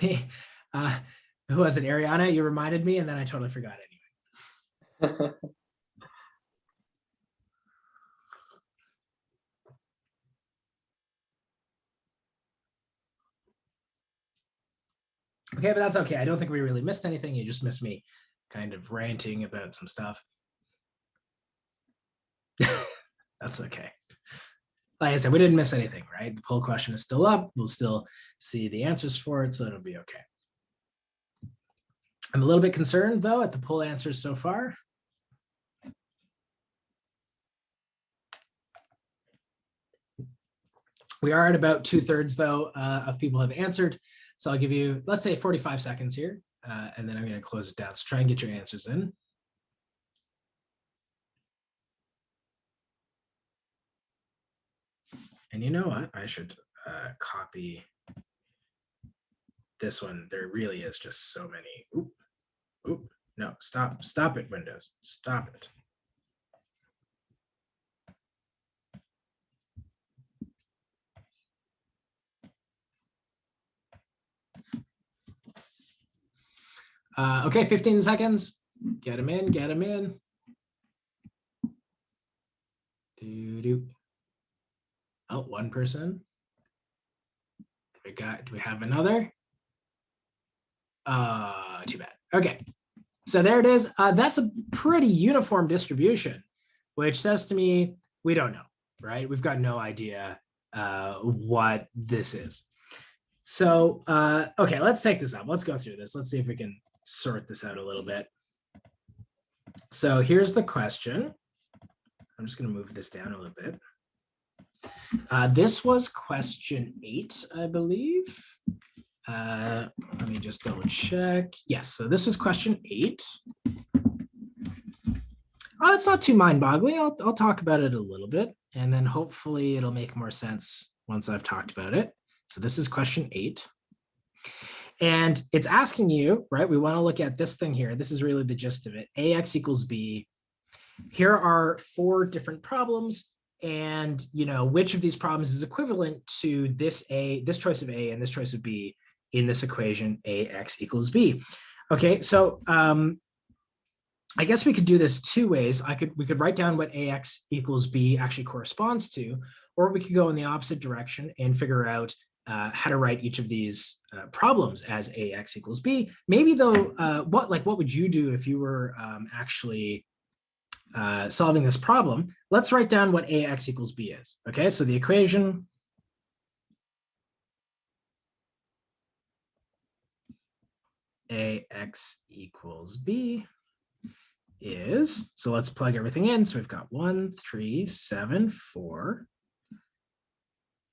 Who was it? Ariana, you reminded me, and then I totally forgot anyway. Okay, but that's okay. I don't think we really missed anything. You just missed me kind of ranting about some stuff. That's okay. Like I said, we didn't miss anything, right? The poll question is still up. We'll still see the answers for it, so it'll be okay. I'm a little bit concerned, though, at the poll answers so far. We are at about 2/3, though, of people have answered. So I'll give you, let's say, 45 seconds here, and then I'm going to close it down. So try and get your answers in. And you know what? I should copy this one. There really is just so many. Oop, oop, no, stop it, Windows. Stop it. Okay, 15 seconds. Get them in, get them in. Doo-doo. Oh, one person. Do we have another? Too bad. Okay, so there it is. That's a pretty uniform distribution, which says to me, we don't know, right? We've got no idea what this is. So, okay, let's take this up. Let's go through this. Let's see if we can sort this out a little bit. So here's the question. I'm just going to move this down a little bit. This was question 8, I believe. Let me just double check. Yes, so this was question 8. Oh, it's not too mind-boggling. I'll talk about it a little bit, and then hopefully it'll make more sense once I've talked about it. So this is question 8. And it's asking you, right, we want to look at this thing here. This is really the gist of it. AX equals B. Here are 4 different problems. And, you know, which of these problems is equivalent to this choice of A and this choice of B in this equation, AX equals B. Okay, so I guess we could do this 2 ways. We could write down what AX equals B actually corresponds to, or we could go in the opposite direction and figure out how to write each of these problems as AX equals B. Maybe though, what would you do if you were actually solving this problem? Let's write down what AX equals B is. Okay, so the equation AX equals B is, so let's plug everything in. So we've got 1, 3, 7, 4,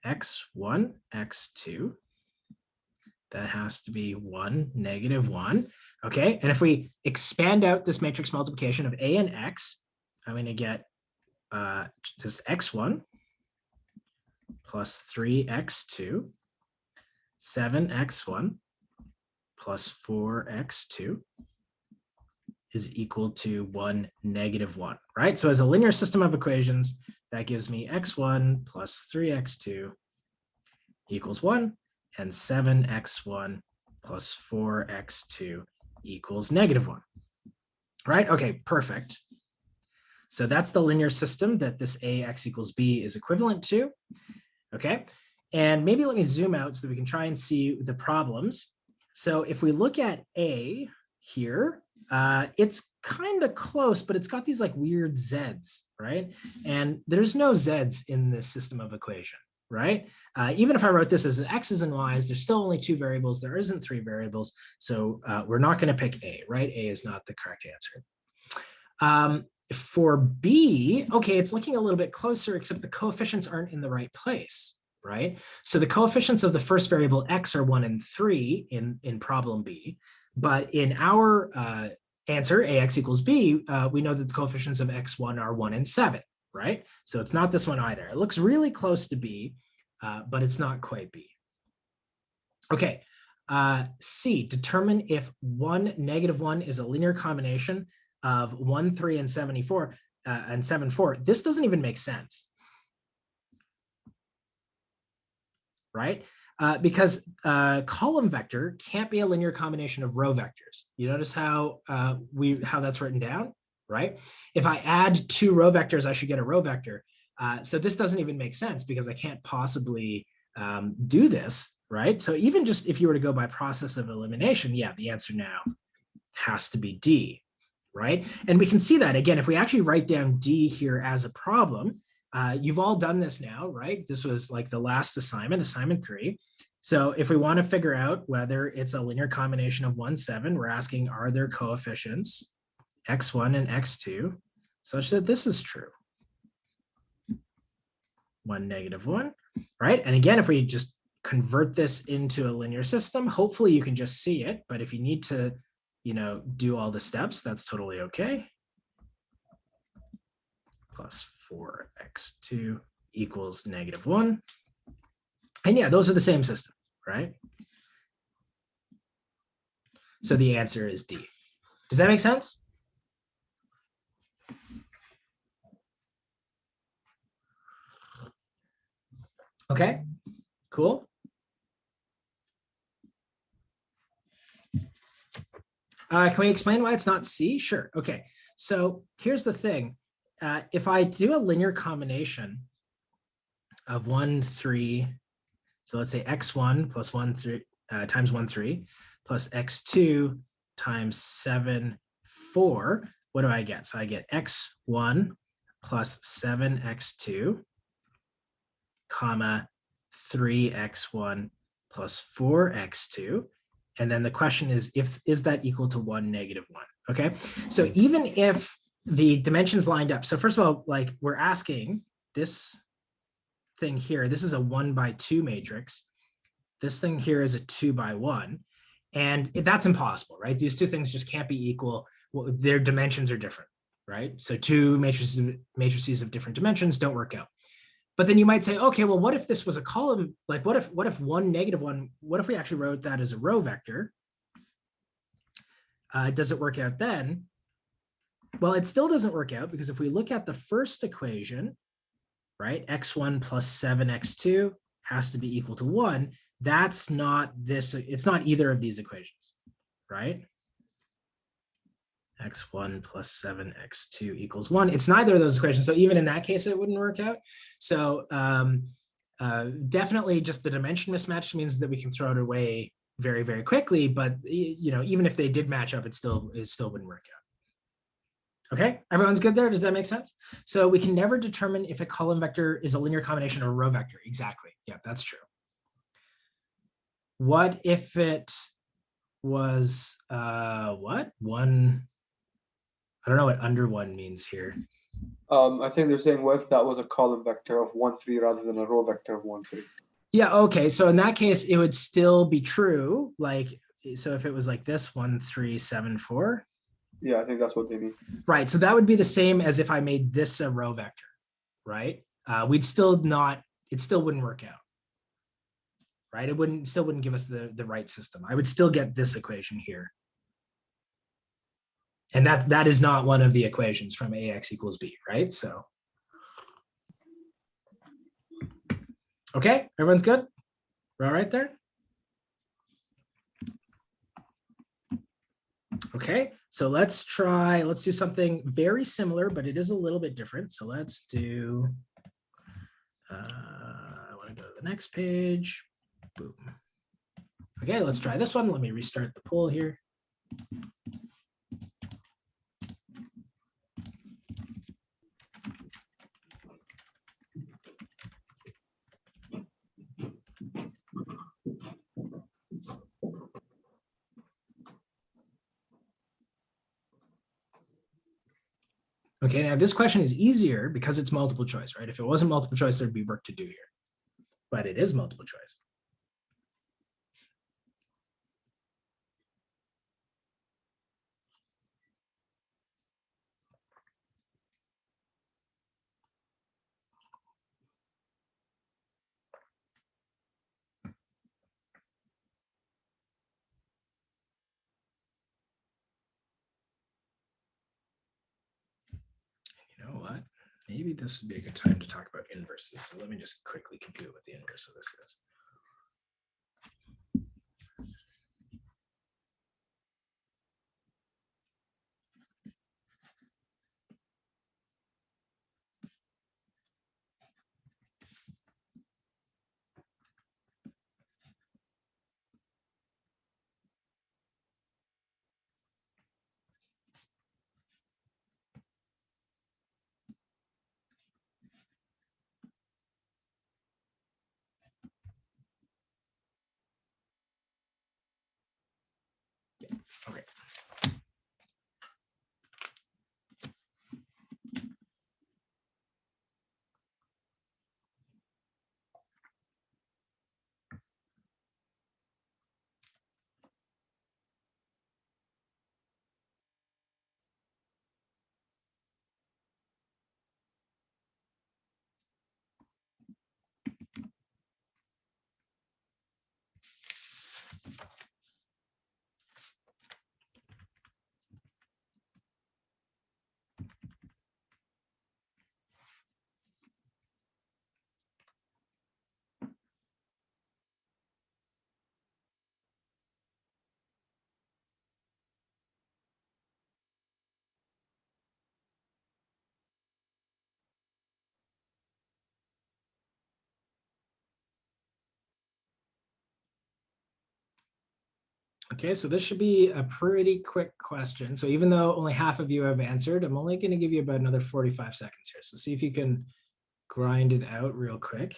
x1, x2. That has to be 1, -1. Okay, and if we expand out this matrix multiplication of A and X, I'm going to get just x1 plus 3x2, 7x1 plus 4x2 is equal to 1, -1, right? So as a linear system of equations, that gives me x1 plus 3x2 equals 1, and 7x1 plus 4x2 equals -1, right? Okay, perfect. So that's the linear system that this AX equals B is equivalent to, okay? And maybe let me zoom out so that we can try and see the problems. So if we look at A here, it's kind of close, but it's got these like weird Z's, right? And there's no Z's in this system of equation, right? Even if I wrote this as X's and Y's, there's still only 2 variables. There isn't 3 variables. So we're not going to pick A, right? A is not the correct answer. For B, okay, it's looking a little bit closer, except the coefficients aren't in the right place, right? So the coefficients of the first variable X are 1 and 3 in problem B. But in our answer, AX equals B, we know that the coefficients of X1 are 1 and 7, right? So it's not this one either. It looks really close to B, but it's not quite B. Okay, C, determine if 1, -1 is a linear combination of 1, 3, and 74, and 7, 4. This doesn't even make sense, right? Because column vector can't be a linear combination of row vectors. You notice how how that's written down, right? If I add two row vectors, I should get a row vector. So this doesn't even make sense because I can't possibly do this, right? So even just if you were to go by process of elimination, yeah, the answer now has to be D, right? And we can see that again, if we actually write down D here as a problem, you've all done this now, right? This was like the last assignment, assignment 3. So if we want to figure out whether it's a linear combination of 1, 7, we're asking, are there coefficients x1 and x2 such that this is true? 1, -1, right? And again, if we just convert this into a linear system, hopefully you can just see it. But if you need to, do all the steps, that's totally okay. Plus 4x2 equals -1. And yeah, those are the same system, right? So the answer is D. Does that make sense? Okay, cool. Can we explain why it's not C? Sure. Okay. So here's the thing. If I do a linear combination of 1, 3, so let's say x1 plus 1, 3 times 1, 3 plus x2 times 7, 4, what do I get? So I get x1 plus 7x2, comma 3x1 plus 4x2. And then the question is that equal to 1, -1? Okay, so even if the dimensions lined up, so first of all, like we're asking this thing here, this is a 1×2 matrix. This thing here is a 2×1. And that's impossible, right? These two things just can't be equal. Well, their dimensions are different, right? So two matrices of different dimensions don't work out. But then you might say, okay, well, what if this was a column? Like what if 1, -1, what if we actually wrote that as a row vector? Does it work out then? Well, it still doesn't work out because if we look at the first equation, right, x1 plus 7x2 has to be equal to 1. That's not this, it's not either of these equations, right? x1 plus 7x2 equals 1. It's neither of those equations. So even in that case, it wouldn't work out. So definitely just the dimension mismatch means that we can throw it away very, very quickly. But even if they did match up, it still wouldn't work out. Okay, everyone's good there? Does that make sense? So we can never determine if a column vector is a linear combination or a row vector. Exactly. Yeah, that's true. What if it was what? 1? I don't know what under 1 means here. I think they're saying what if that was a column vector of 1, 3 rather than a row vector of 1, 3? Yeah, okay. So in that case, it would still be true. Like, so if it was like this, 1, 3, 7, 4. Yeah, I think that's what they mean. Right. So that would be the same as if I made this a row vector, right? We'd still not, it still wouldn't work out. Right? It still wouldn't give us the right system. I would still get this equation here. And that is not one of the equations from AX equals B, right? So, okay, everyone's good? We're all right there? Okay, so let's do something very similar, but it is a little bit different. So let's do, I want to go to the next page. Boom. Okay, let's try this one. Let me restart the poll here. Okay, now this question is easier because it's multiple choice, right? If it wasn't multiple choice, there'd be work to do here, but it is multiple choice. You know what? Maybe this would be a good time to talk about inverses. So let me just quickly compute what the inverse of this is. Okay. Okay, so this should be a pretty quick question. So even though only half of you have answered, I'm only going to give you about another 45 seconds here. So see if you can grind it out real quick.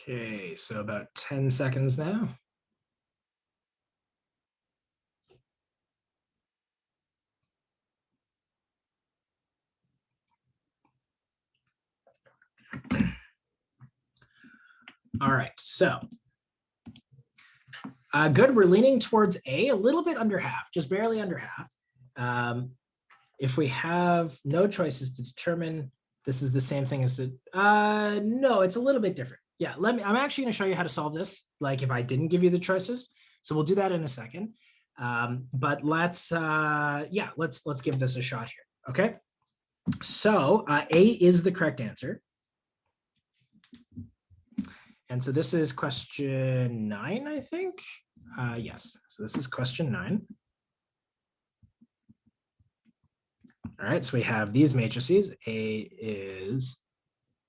Okay, so about 10 seconds now. All right, so good. We're leaning towards A little bit under half, just barely under half. If we have no choices to determine, this is the same thing as no, it's a little bit different. Yeah, I'm actually going to show you how to solve this, like if I didn't give you the choices. So we'll do that in a second. But let's give this a shot here. Okay. So A is the correct answer. And so this is question 9, I think. Yes, so this is question 9. All right, so we have these matrices. A is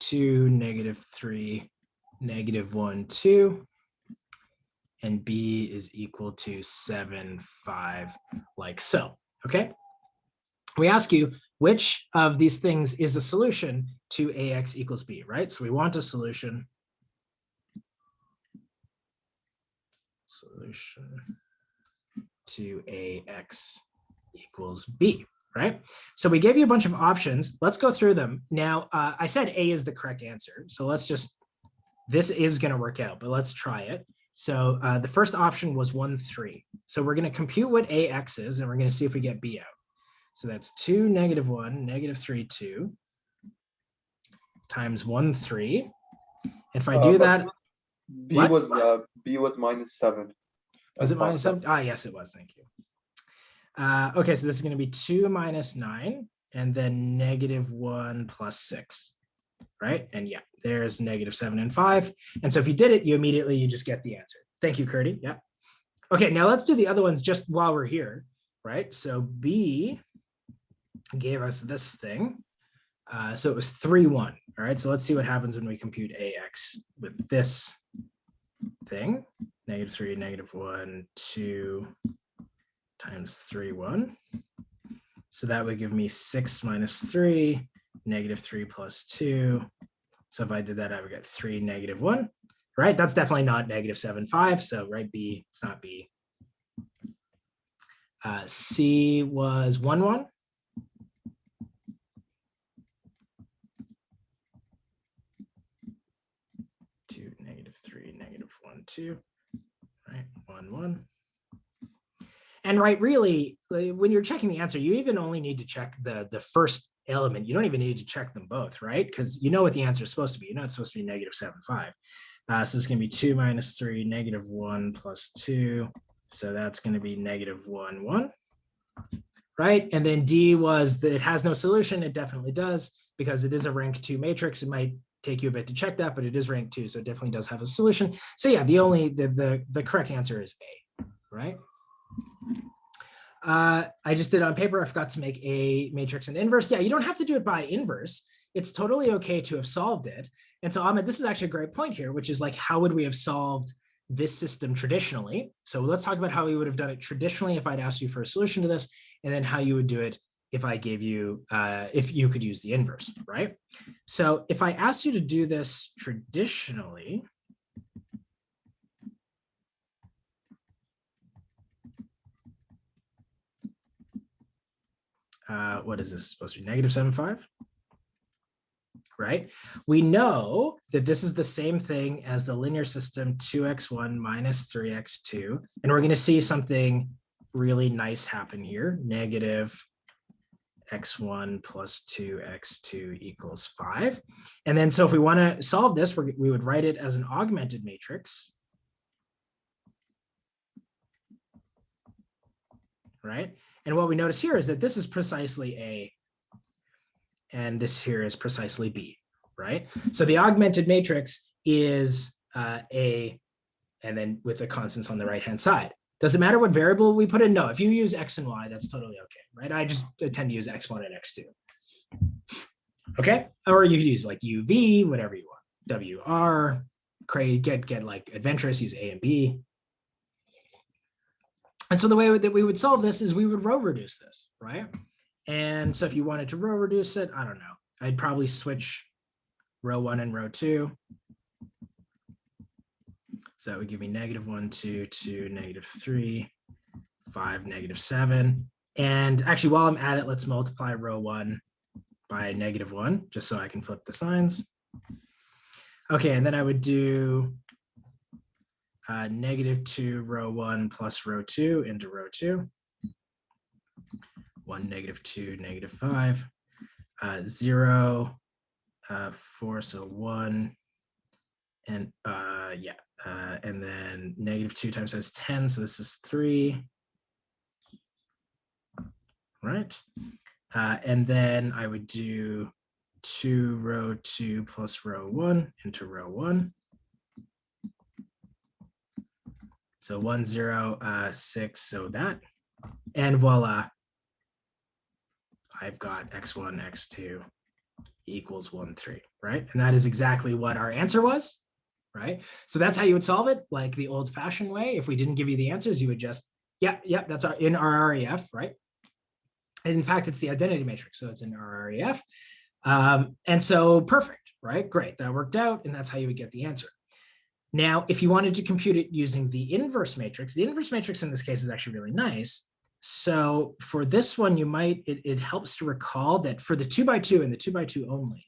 2, -3, -1, 2. And B is equal to 7, 5, like so, okay? We ask you, which of these things is a solution to AX equals B, right? So we want a solution. Solution to AX equals B, right? So we gave you a bunch of options. Let's go through them. Now, I said A is the correct answer. So let's just, this is going to work out, but let's try it. So the first option was 1, 3. So we're going to compute what AX is, and we're going to see if we get B out. So that's 2, -1, -3, 2 times 1, 3. If I do that, B was -7. Was it -7? Ah, yes, it was. Thank you. Okay, so this is going to be 2 - 9, and then -1 + 6, right? And yeah, there's -7 and 5. And so if you did it, you just get the answer. Thank you, Curdy. Yeah. Okay, now let's do the other ones just while we're here, right? So B gave us this thing. So it was 3, 1. All right, so let's see what happens when we compute AX with this thing. -3, -1, 2 times 3, 1. So that would give me 6 - 3, -3 + 2. So if I did that, I would get 3, -1. Right? That's definitely not -7, 5. So right, B, it's not B. C was 1, 1. -3, -1, 2. Right, 1, 1. And right, really, when you're checking the answer, you even only need to check the first element. You don't even need to check them both, right? Because you know what the answer is supposed to be. You know it's supposed to be -7, 5. So it's going to be 2 - 3, -1 + 2. So that's going to be -1, 1. Right? And then D was that it has no solution. It definitely does, because it is a rank 2 matrix. It might take you a bit to check that, but it is rank 2, so it definitely does have a solution. So yeah, the correct answer is A, right? I just did it on paper. I forgot to make a matrix and inverse. Yeah, you don't have to do it by inverse. It's totally okay to have solved it. And so Ahmed, this is actually a great point here, which is like, how would we have solved this system traditionally? So let's talk about how we would have done it traditionally if I'd asked you for a solution to this, and then how you would do it if I gave you, if you could use the inverse, right? So if I asked you to do this traditionally, what is this supposed to be, -7.5? Right? We know that this is the same thing as the linear system 2x1 minus 3x2. And we're going to see something really nice happen here. Negative x1 plus 2x2 equals 5. And then so if we want to solve this, we would write it as an augmented matrix. Right? And what we notice here is that this is precisely A, and this here is precisely B, right? So the augmented matrix is A, and then with the constants on the right-hand side. Does it matter what variable we put in? No, if you use X and Y, that's totally okay, right? I just tend to use X1 and X2. Okay, or you could use like UV, whatever you want. WR, get like adventurous, use A and B. And so the way that we would solve this is we would row reduce this, right? And so if you wanted to row reduce it, I don't know, I'd probably switch row 1 and row 2. So that would give me -1, 2, 2, -3, 5, -7. And actually, while I'm at it, let's multiply row 1 by -1, just so I can flip the signs. Okay, and then I would do -2 row 1 plus row 2 into row 2. 1, -2, -5, 0, 4, so 1, and yeah, and then -2 times that is 10, so this is 3, right? And then I would do 2 row 2 plus row 1 into row 1. So 1, 0, 6, so that, and voila, I've got x1, x2 equals 1, 3, right? And that is exactly what our answer was, right? So that's how you would solve it, like the old-fashioned way. If we didn't give you the answers, you would just, yeah, that's in our REF, right? And in fact, it's the identity matrix, so it's in our REF. And so perfect, right? Great, that worked out, and that's how you would get the answer. Now, if you wanted to compute it using the inverse matrix in this case is actually really nice. So for this one, you might, it helps to recall that for the 2x2 and the 2x2 only,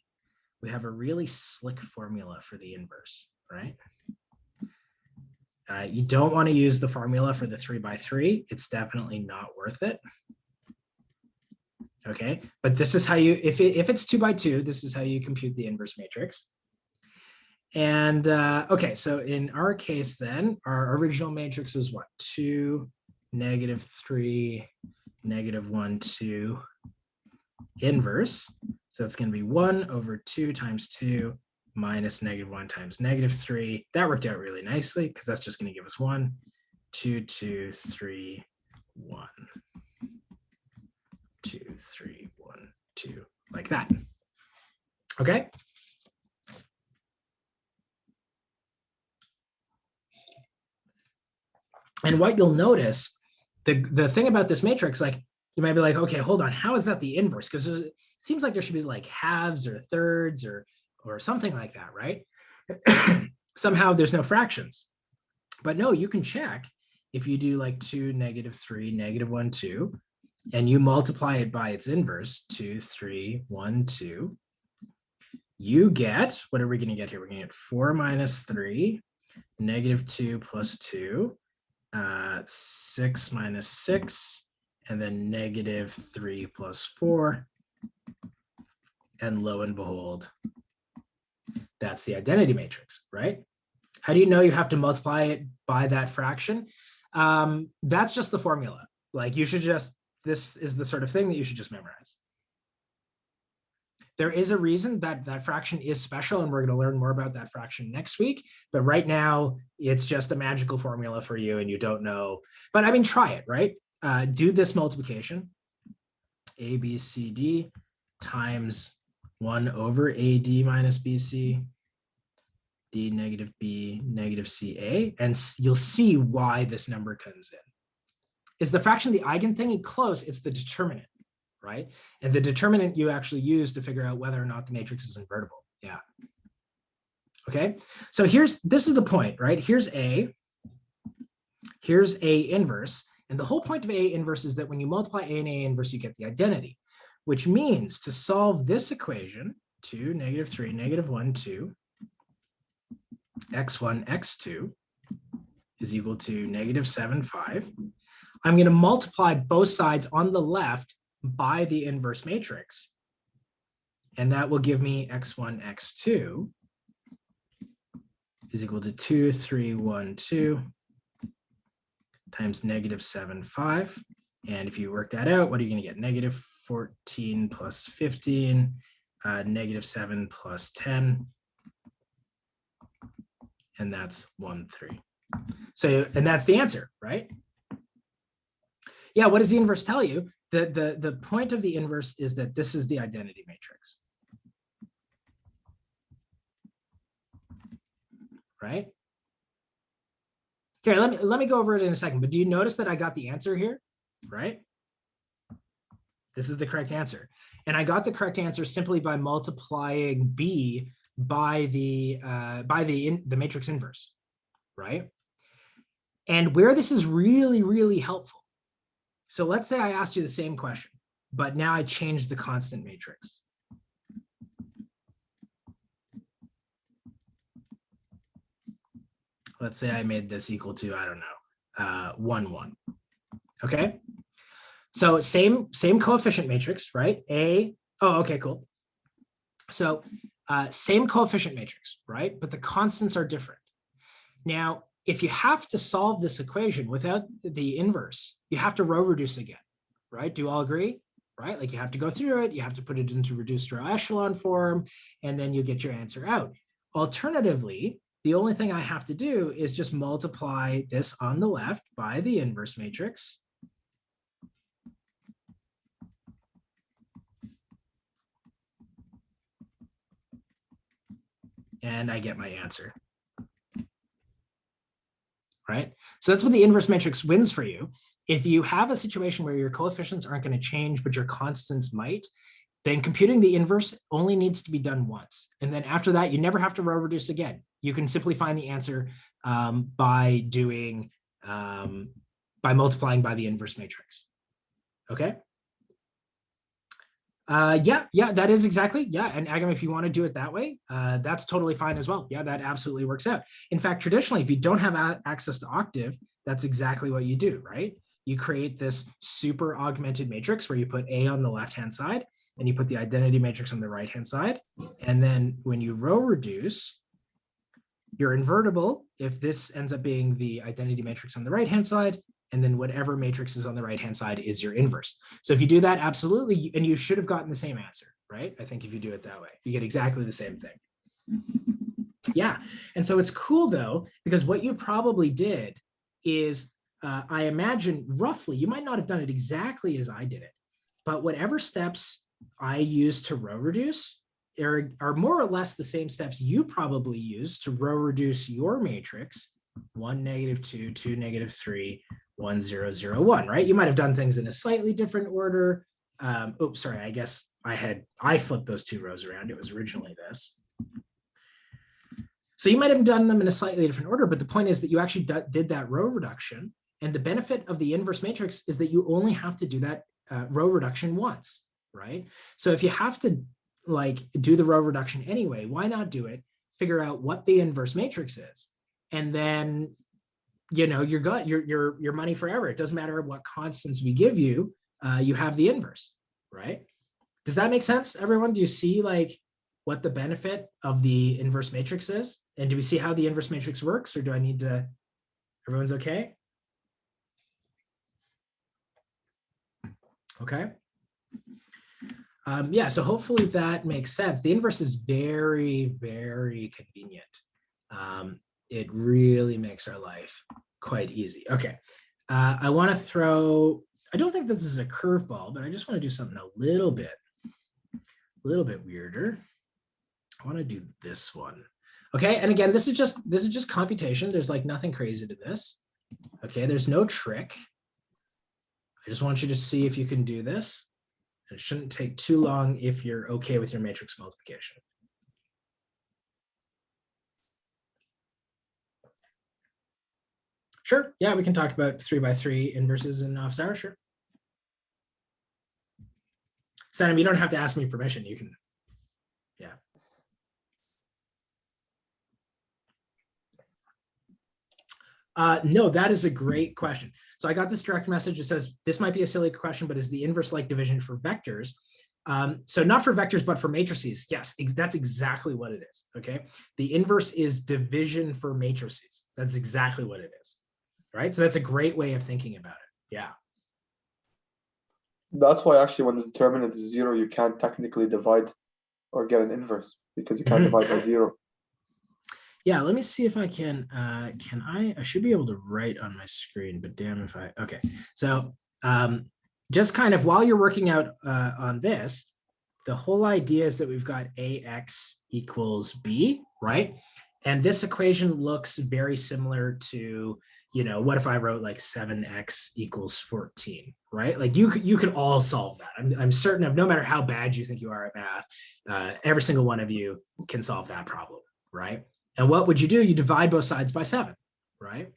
we have a really slick formula for the inverse, right? You don't want to use the formula for the 3x3. It's definitely not worth it. Okay, but this is how you, if it's 2x2, this is how you compute the inverse matrix. And okay, so in our case then, our original matrix is what? 2, -3, -1, 2, inverse. So it's going to be 1 over 2 times 2 minus -1 times -3. That worked out really nicely because that's just going to give us 1, 2, 2, 3, 1. 2, 3, 1, 2, like that. Okay. And what you'll notice, the thing about this matrix, like you might be like, okay, hold on, how is that the inverse? Because it seems like there should be like halves or thirds or something like that, right? Somehow there's no fractions. But no, you can check if you do like 2, -3, -1, 2, and you multiply it by its inverse, 2, 3, 1, 2, you get, what are we going to get here? We're going to get 4 minus 3, -2 plus 2, 6 minus 6, and then -3 plus 4. And lo and behold, that's the identity matrix, right? How do you know you have to multiply it by that fraction? That's just the formula. Like you should just, this is the sort of thing that you should just memorize. There is a reason that that fraction is special, and we're going to learn more about that fraction next week. But right now, it's just a magical formula for you, and you don't know. But I mean, try it, right? do this multiplication, A, B, C, D times 1 over AD minus BC, D negative B negative CA, and you'll see why this number comes in. Is the fraction the eigenthing? Close, it's the determinant, right? And the determinant you actually use to figure out whether or not the matrix is invertible. Yeah. Okay, so this is the point, right? Here's A inverse, and the whole point of A inverse is that when you multiply A and A inverse, you get the identity, which means to solve this equation, 2, -3, -1, 2, x1, x2 is equal to -7, 5. I'm going to multiply both sides on the left by the inverse matrix, and that will give me x1, x2 is equal to 2, 3, 1, 2 times -7, 5. And if you work that out, what are you going to get? -14 plus 15, -7 plus 10. And that's 1, 3. So, and that's the answer, right? Yeah, what does the inverse tell you? The point of the inverse is that this is the identity matrix. Right? Here, let me go over it in a second, but do you notice that I got the answer here, right? This is the correct answer. And I got the correct answer simply by multiplying B by the matrix inverse, right? And where this is really, really helpful. So let's say I asked you the same question, but now I changed the constant matrix. Let's say I made this equal to, I don't know, 1, 1. Okay. So same coefficient matrix, right? Okay, cool. So same coefficient matrix, right? But the constants are different. Now, if you have to solve this equation without the inverse, you have to row reduce again, right? Do you all agree? Right? Like you have to go through it, you have to put it into reduced row echelon form, and then you get your answer out. Alternatively, the only thing I have to do is just multiply this on the left by the inverse matrix. And I get my answer. Right? So that's what the inverse matrix wins for you. If you have a situation where your coefficients aren't going to change, but your constants might, then computing the inverse only needs to be done once. And then after that, you never have to row reduce again. You can simply find the answer by multiplying by the inverse matrix. Okay. Yeah, that is exactly. Yeah. And Agam, if you want to do it that way, that's totally fine as well. Yeah, that absolutely works out. In fact, traditionally, if you don't have access to Octave, that's exactly what you do, right? You create this super augmented matrix where you put A on the left-hand side and you put the identity matrix on the right-hand side. And then when you row reduce, your invertible, if this ends up being the identity matrix on the right-hand side, and then whatever matrix is on the right-hand side is your inverse. So if you do that, absolutely, and you should have gotten the same answer, right? I think if you do it that way, you get exactly the same thing. Yeah, and so it's cool though, because what you probably did is, I imagine roughly, you might not have done it exactly as I did it, but whatever steps I used to row reduce are more or less the same steps you probably use to row reduce your matrix, 1, -2, 2, -3, 1, 0, 0, 1, right? You might have done things in a slightly different order. Oops, sorry, I guess I flipped those two rows around. It was originally this. So you might have done them in a slightly different order, but the point is that you actually did that row reduction. And the benefit of the inverse matrix is that you only have to do that row reduction once, right? So if you have to like do the row reduction anyway, why not do it? Figure out what the inverse matrix is, and then you're good. You're money forever. It doesn't matter what constants we give you. You have the inverse, right? Does that make sense, everyone? Do you see like what the benefit of the inverse matrix is? And do we see how the inverse matrix works, or do I need to? Everyone's okay? Okay. Yeah, so hopefully that makes sense. The inverse is very, very convenient. It really makes our life quite easy. Okay, I want to throw I don't think this is a curveball, but I just want to do something a little bit weirder. I want to do this one. Okay, and again, this is just computation. There's like nothing crazy to this. Okay, there's no trick. I just want you to see if you can do this. It shouldn't take too long if you're okay with your matrix multiplication. Sure, yeah, we can talk about 3x3 inverses in office hours, sure. Sanam, you don't have to ask me permission, you can, yeah. No, that is a great question. So I got this direct message that says, this might be a silly question, but is the inverse like division for vectors? So not for vectors, but for matrices. Yes, that's exactly what it is, okay? The inverse is division for matrices. That's exactly what it is, right? So that's a great way of thinking about it, yeah. That's why actually when the determinant is 0, you can't technically divide or get an inverse because you can't divide by 0. Yeah, let me see if I can I should be able to write on my screen, but damn if I, okay. So just kind of while you're working out on this, the whole idea is that we've got AX equals B, right? And this equation looks very similar to, you know, what if I wrote like 7x equals 14, right? Like you could all solve that. I'm certain of, no matter how bad you think you are at math, every single one of you can solve that problem, right? And what would you do? You divide both sides by 7, right?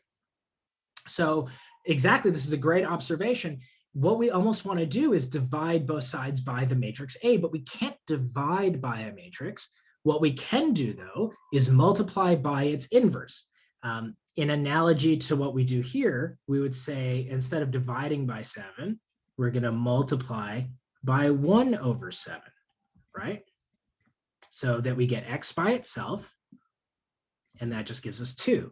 So exactly, this is a great observation. What we almost want to do is divide both sides by the matrix A, but we can't divide by a matrix. What we can do, though, is multiply by its inverse. In analogy to what we do here, we would say instead of dividing by 7, we're going to multiply by 1 over 7, right? So that we get x by itself, and that just gives us 2.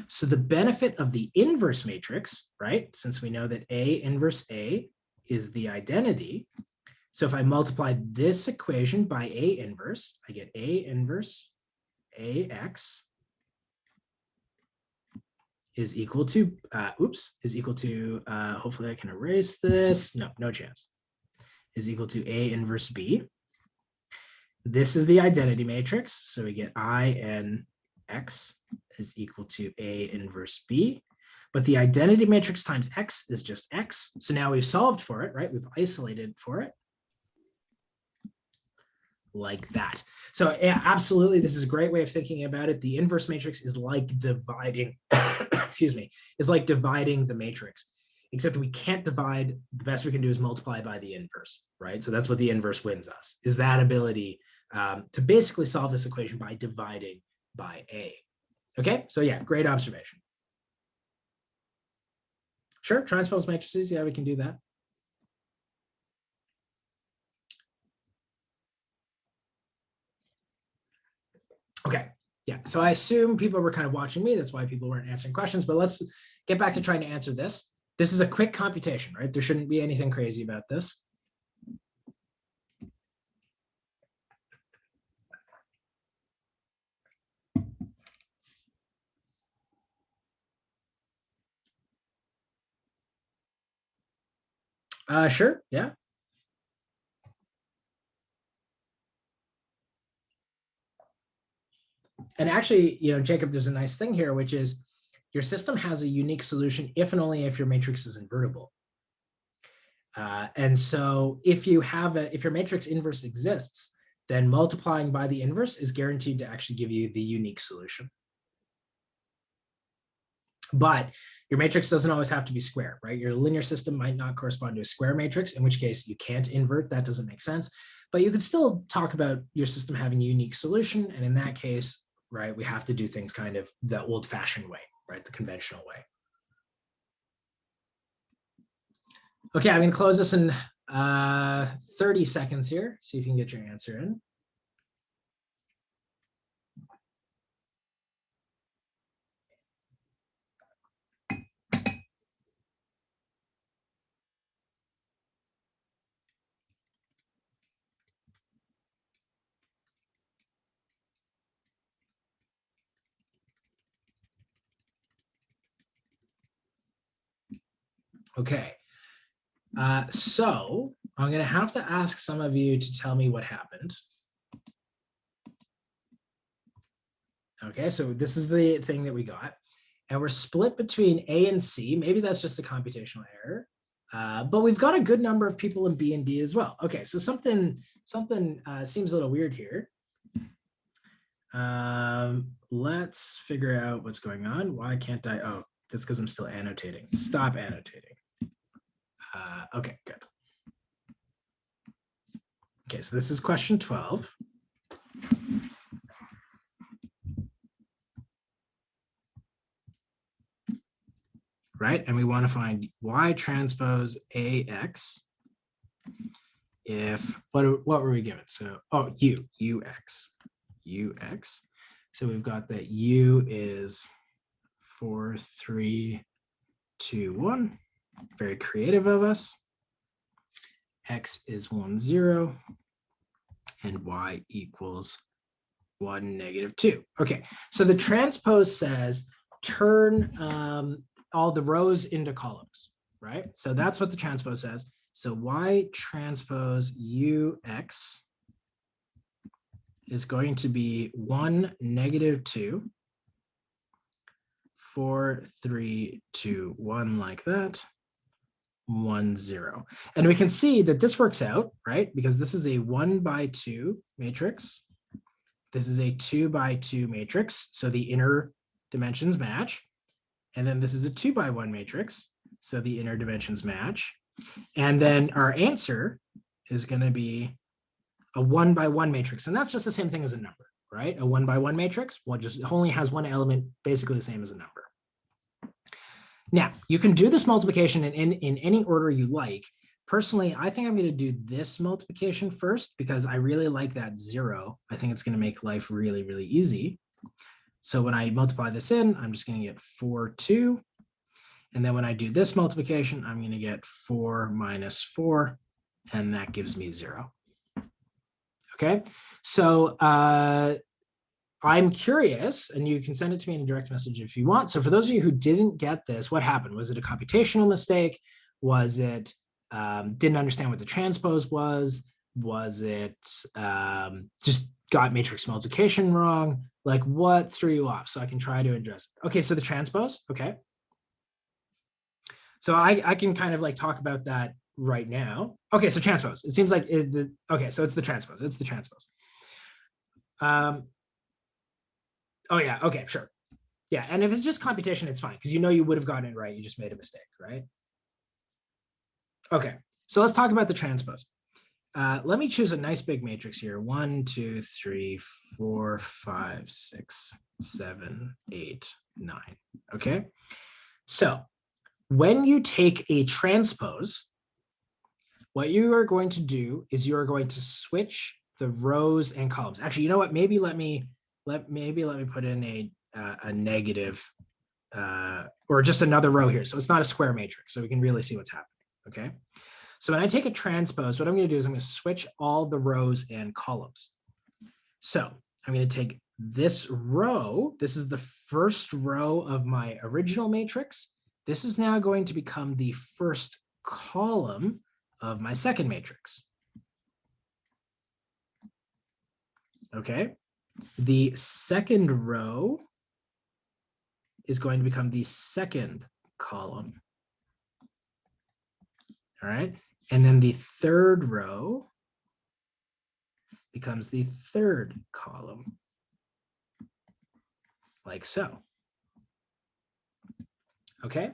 So the benefit of the inverse matrix, right, since we know that A inverse A is the identity, so if I multiply this equation by A inverse, I get A inverse AX is equal to, hopefully I can erase this. No chance. Is equal to A inverse B. This is the identity matrix. So we get INX is equal to A inverse B. But the identity matrix times X is just X. So now we've solved for it, right? We've isolated for it. Like that. So yeah, absolutely, this is a great way of thinking about it. The inverse matrix is like dividing, excuse me, is like dividing the matrix, except we can't divide. The best we can do is multiply by the inverse, right? So that's what the inverse wins us, is that ability to basically solve this equation by dividing by A. Okay, so yeah, great observation. Sure, transpose matrices, yeah, we can do that. Okay, yeah, so I assume people were kind of watching me. That's why people weren't answering questions, but let's get back to trying to answer this. This is a quick computation, right? There shouldn't be anything crazy about this. Sure, yeah. And actually, you know, Jacob, there's a nice thing here, which is your system has a unique solution if and only if your matrix is invertible. And so if you have if your matrix inverse exists, then multiplying by the inverse is guaranteed to actually give you the unique solution. But your matrix doesn't always have to be square, right? Your linear system might not correspond to a square matrix, in which case you can't invert. That doesn't make sense. But you could still talk about your system having a unique solution. And in that case, right, we have to do things kind of the old-fashioned way, right? The conventional way. Okay, I'm going to close this in 30 seconds here. See if you can get your answer in. Okay, So I'm going to have to ask some of you to tell me what happened. Okay, so this is the thing that we got. And we're split between A and C. Maybe that's just a computational error. But we've got a good number of people in B and D as well. Okay, so something seems a little weird here. Let's figure out what's going on. Why can't I? Oh, that's because I'm still annotating. Stop annotating. Okay, good. Okay, so this is question 12. Right, and we want to find Y transpose AX if, what were we given? So, oh, UX. So we've got that U is 4, 3, 2, 1. Very creative of us. X is 1, 0. And Y equals 1, -2. Okay, so the transpose says turn all the rows into columns, right? So that's what the transpose says. So Y transpose UX is going to be 1, -2, 4, 3, 2, 1, like that, 1, 0. And we can see that this works out, right? Because this is a 1×2 matrix. This is a 2×2 matrix. So the inner dimensions match. And then this is a 2×1 matrix. So the inner dimensions match. And then our answer is going to be a 1×1 matrix. And that's just the same thing as a number, right? A 1×1 matrix, well, just only has one element, basically the same as a number. Now, you can do this multiplication in any order you like. Personally, I think I'm going to do this multiplication first because I really like that 0. I think it's going to make life really, really easy. So when I multiply this in, I'm just going to get 4, 2. And then when I do this multiplication, I'm going to get 4 minus 4, and that gives me 0. Okay, so I'm curious, and you can send it to me in a direct message if you want. So for those of you who didn't get this, what happened? Was it a computational mistake? Was it didn't understand what the transpose was? Was it just got matrix multiplication wrong? Like, what threw you off so I can try to address it? Okay, so the transpose, okay. So I can kind of like talk about that right now. Okay, so transpose. It seems like okay, so it's the transpose. It's the transpose. Oh yeah, okay, sure. Yeah, and if it's just computation, it's fine because you know you would have gotten it right. You just made a mistake, right? Okay, so let's talk about the transpose. Let me choose a nice big matrix here. 1, 2, 3, 4, 5, 6, 7, 8, 9. Okay, so when you take a transpose, what you are going to do is you are going to switch the rows and columns. Actually, you know what? Maybe let me put in a negative or just another row here. So it's not a square matrix, so we can really see what's happening. Okay. So when I take a transpose, what I'm going to do is I'm going to switch all the rows and columns. So I'm going to take this row. This is the first row of my original matrix. This is now going to become the first column of my second matrix. Okay. The second row is going to become the second column. All right. And then the third row becomes the third column, like so. Okay.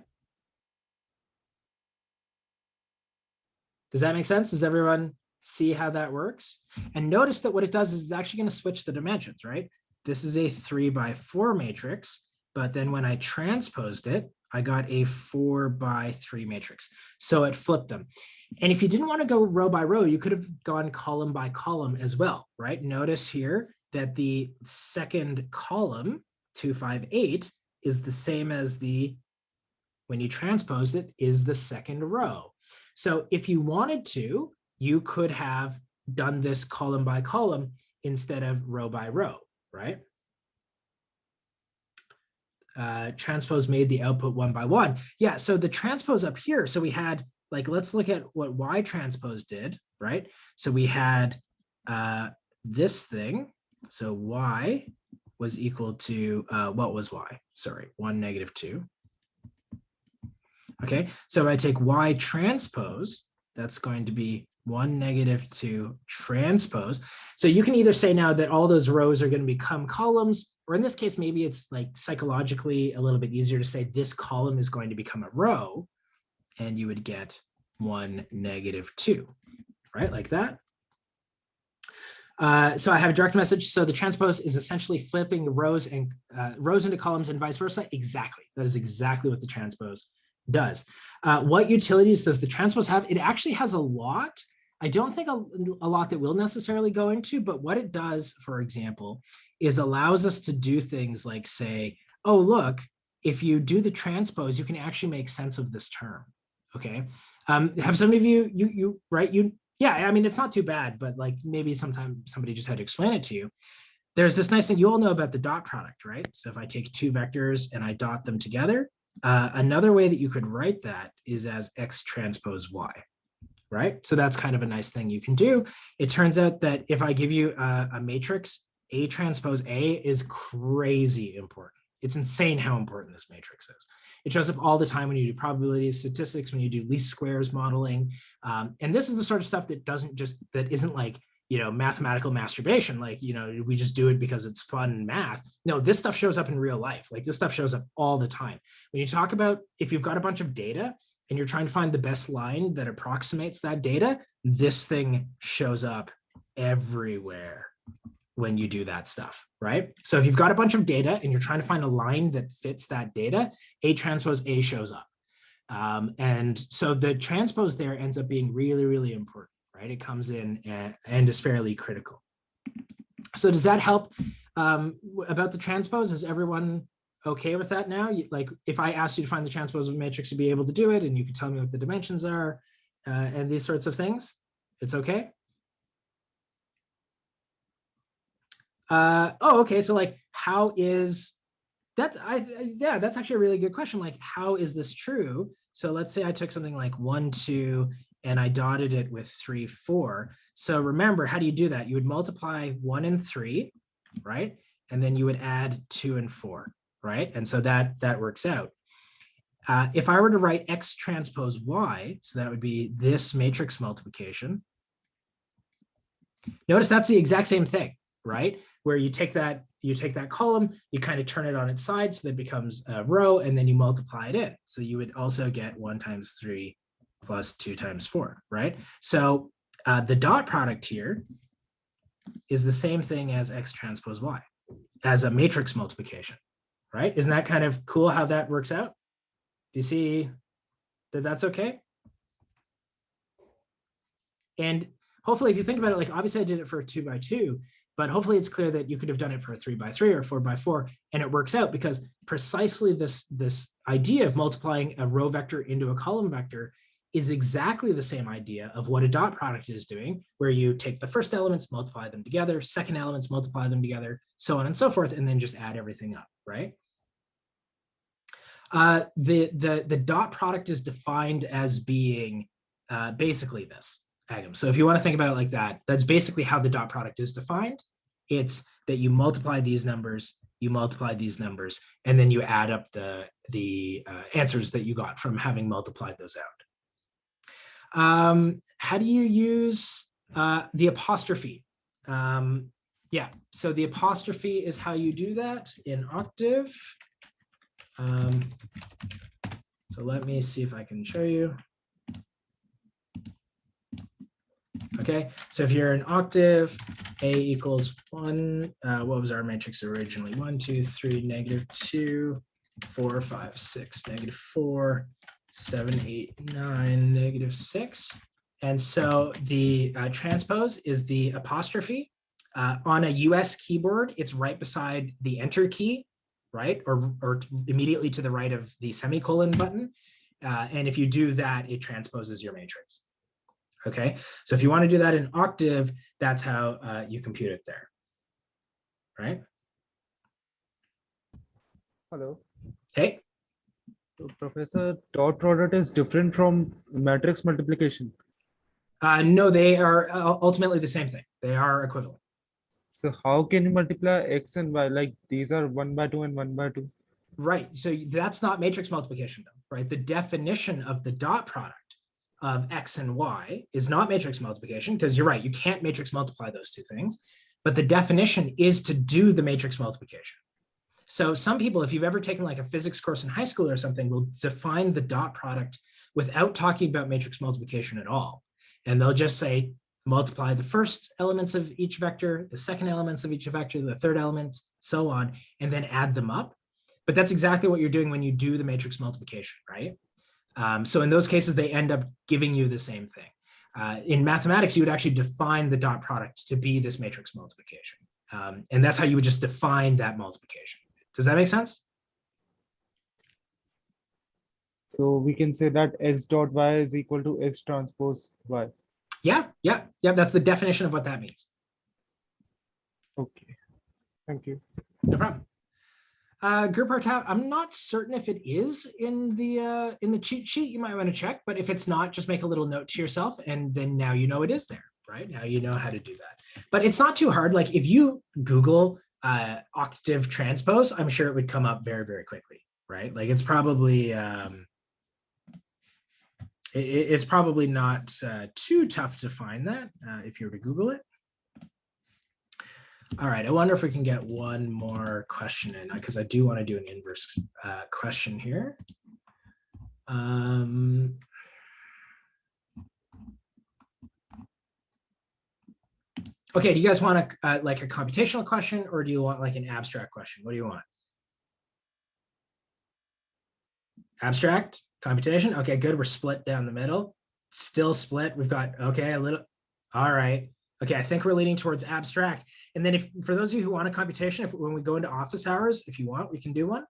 Does that make sense? Does everyone see how that works? And notice that what it does is it's actually going to switch the dimensions, right? This is a 3×4 matrix, but then when I transposed it, I got a 4×3 matrix. So it flipped them. And if you didn't want to go row by row, you could have gone column by column as well, right? Notice here that the second column, 2, 5, 8, is the same as when you transposed it, is the second row. So if you wanted to, you could have done this column by column instead of row by row, right? Transpose made the output 1×1. Yeah, so the transpose up here, so we had like, let's look at what Y transpose did, right? So we had this thing. So Y was equal to, what was Y? Sorry, 1, -2. Okay, so if I take Y transpose, that's going to be 1, -2 transpose. So you can either say now that all those rows are going to become columns, or in this case, maybe it's like psychologically a little bit easier to say this column is going to become a row, and you would get 1, -2, right? Like that. So I have a direct message. So the transpose is essentially flipping rows and rows into columns and vice versa. Exactly. That is exactly what the transpose does. What utilities does the transpose have? It actually has a lot. I don't think a lot that we'll necessarily go into, but what it does, for example, is allows us to do things like say, oh, look, if you do the transpose, you can actually make sense of this term. Okay. Have some of you, right? Yeah, I mean, it's not too bad, but like maybe sometime somebody just had to explain it to you. There's this nice thing, you all know about the dot product, right? So if I take two vectors and I dot them together, another way that you could write that is as X transpose Y, right? So that's kind of a nice thing you can do. It turns out that if I give you a matrix, A transpose A is crazy important. It's insane how important this matrix is. It shows up all the time when you do probability statistics, when you do least squares modeling. And this is the sort of stuff that that isn't like, mathematical masturbation. Like, we just do it because it's fun and math. No, this stuff shows up in real life. Like this stuff shows up all the time. When you talk about, if you've got a bunch of data and you're trying to find the best line that approximates that data, this thing shows up everywhere when you do that stuff, right? So if you've got a bunch of data and you're trying to find a line that fits that data, A transpose A shows up. And so the transpose there ends up being really, really important, right? It comes in and is fairly critical. So does that help about the transpose? Is everyone okay with that now? Like if I asked you to find the transpose of a matrix, you'd be able to do it and you could tell me what the dimensions are and these sorts of things. It's okay? Okay. So like, how is that? Yeah, that's actually a really good question. Like, how is this true? So let's say I took something like 1, 2, and I dotted it with 3, 4. So remember, how do you do that? You would multiply 1 and 3, right? And then you would add 2 and 4, right? And so that works out. If I were to write X transpose Y, so that would be this matrix multiplication. Notice that's the exact same thing, right? Where you take that column, you kind of turn it on its side so that it becomes a row, and then you multiply it in. So you would also get 1 times 3 plus 2 times 4, right? So the dot product here is the same thing as X transpose Y, as a matrix multiplication, right? Isn't that kind of cool how that works out? Do you see that that's okay? And hopefully, if you think about it, like obviously I did it for a 2 by 2, but hopefully it's clear that you could have done it for a 3 by 3 or 4 by 4, and it works out because precisely this idea of multiplying a row vector into a column vector is exactly the same idea of what a dot product is doing, where you take the first elements, multiply them together, second elements, multiply them together, so on and so forth, and then just add everything up, right? The dot product is defined as being basically this. So if you want to think about it like that, that's basically how the dot product is defined. It's that you multiply these numbers, and then you add up the answers that you got from having multiplied those out. How do you use the apostrophe? Yeah, so the apostrophe is how you do that in Octave. So let me see if I can show you. Okay, so if you're in Octave, A equals 1, what was our matrix originally? 1, 2, 3, -2, 4, 5, 6, -4, 7, 8, 9, -6. And so the transpose is the apostrophe. On a US keyboard, it's right beside the enter key, right? Or immediately to the right of the semicolon button. And if you do that, it transposes your matrix. Okay, so if you want to do that in Octave, that's how you compute it there, right? Hello. Hey. So, Professor, dot product is different from matrix multiplication. No, they are ultimately the same thing. They are equivalent. So how can you multiply x and y? Like these are 1 by 2 and 1 by 2. Right. So that's not matrix multiplication, though, right? The definition of the dot product of x and y is not matrix multiplication, because you're right, you can't matrix multiply those two things. But the definition is to do the matrix multiplication. So some people, if you've ever taken like a physics course in high school or something, will define the dot product without talking about matrix multiplication at all. And they'll just say, multiply the first elements of each vector, the second elements of each vector, the third elements, so on, and then add them up. But that's exactly what you're doing when you do the matrix multiplication, right? So in those cases, they end up giving you the same thing. In mathematics, you would actually define the dot product to be this matrix multiplication. And that's how you would just define that multiplication. Does that make sense? So we can say that x dot y is equal to x transpose y. Yeah. That's the definition of what that means. Okay, thank you. No problem. Group R tab, I'm not certain if it is in the cheat sheet. You might want to check, but if it's not, just make a little note to yourself, and then now you know it is there, right? Now you know how to do that. But it's not too hard. Like if you Google octave transpose, I'm sure it would come up very, very quickly, right? Like it's probably it's probably not too tough to find that if you were to Google it. All right, I wonder if we can get one more question in, because I do want to do an inverse question here. Okay, do you guys want like a computational question, or do you want like an abstract question? What do you want? Abstract, computation? Okay, good, we're split down the middle. Still split, we've got, okay, a little, all right. Okay, I think we're leaning towards abstract. And then if for those of you who want a computation, if when we go into office hours, if you want, we can do one.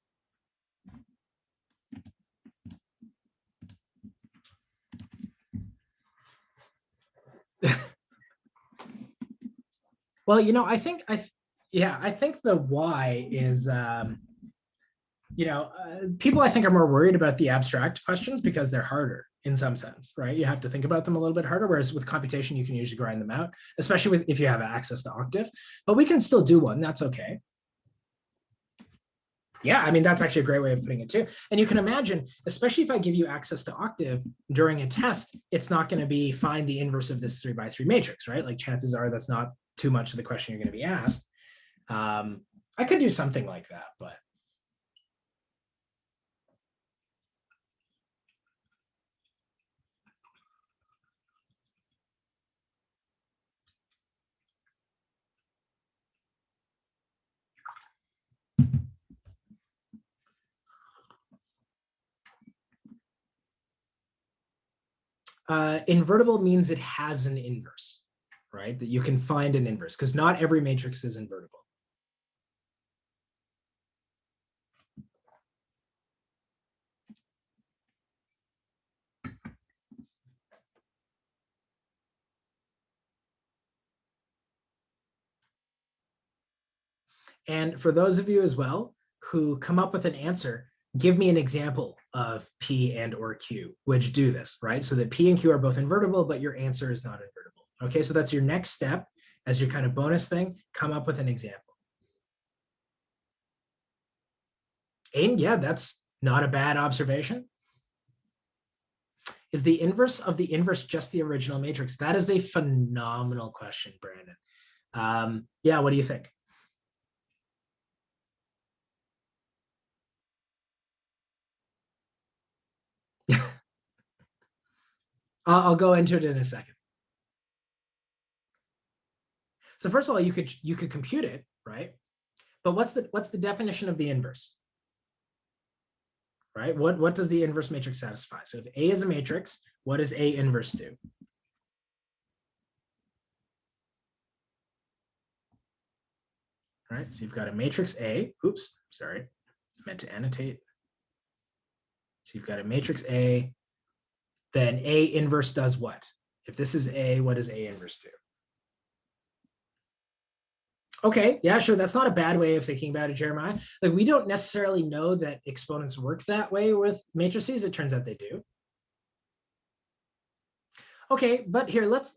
Well, you know, I think the why is, people I think are more worried about the abstract questions because they're harder in some sense, right? You have to think about them a little bit harder, whereas with computation, you can usually grind them out, especially if you have access to octave, but we can still do one, that's okay. Yeah, I mean, that's actually a great way of putting it too. And you can imagine, especially if I give you access to octave during a test, it's not going to be find the inverse of this 3x3 matrix, right? Like chances are that's not too much of the question you're going to be asked. I could do something like that, but invertible means it has an inverse, right? That you can find an inverse, because not every matrix is invertible. And for those of you as well who come up with an answer, give me an example of P and or Q, which do this, right? So that P and Q are both invertible, but your answer is not invertible. Okay, so that's your next step as your kind of bonus thing, come up with an example. And yeah, that's not a bad observation. Is the inverse of the inverse just the original matrix? That is a phenomenal question, Brandon. Yeah, what do you think? I'll go into it in a second. So first of all, you could compute it, right? But what's the definition of the inverse? Right? What does the inverse matrix satisfy? So if A is a matrix, what does A inverse do? All right, so you've got a matrix A. Oops, sorry, I meant to annotate. So you've got a matrix A, then A inverse does what? If this is A, what does A inverse do? Okay, yeah, sure. That's not a bad way of thinking about it, Jeremiah. Like we don't necessarily know that exponents work that way with matrices. It turns out they do. Okay, but here let's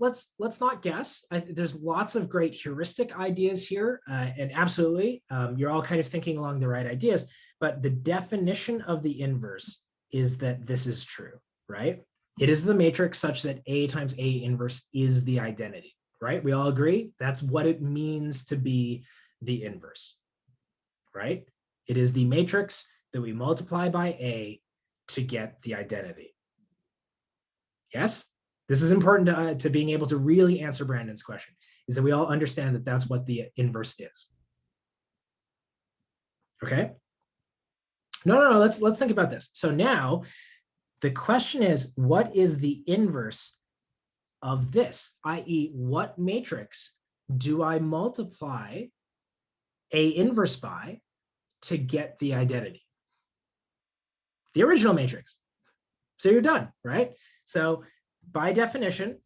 not guess. There's lots of great heuristic ideas here, and absolutely, you're all kind of thinking along the right ideas. But the definition of the inverse is that this is true, right? It is the matrix such that A times A inverse is the identity, right? We all agree that's what it means to be the inverse, right? It is the matrix that we multiply by A to get the identity. Yes? This is important to being able to really answer Brandon's question, is that we all understand that that's what the inverse is. Okay? No, let's think about this. So now the question is, what is the inverse of this? I.e., what matrix do I multiply A inverse by to get the identity? The original matrix. So you're done, right? So by definition,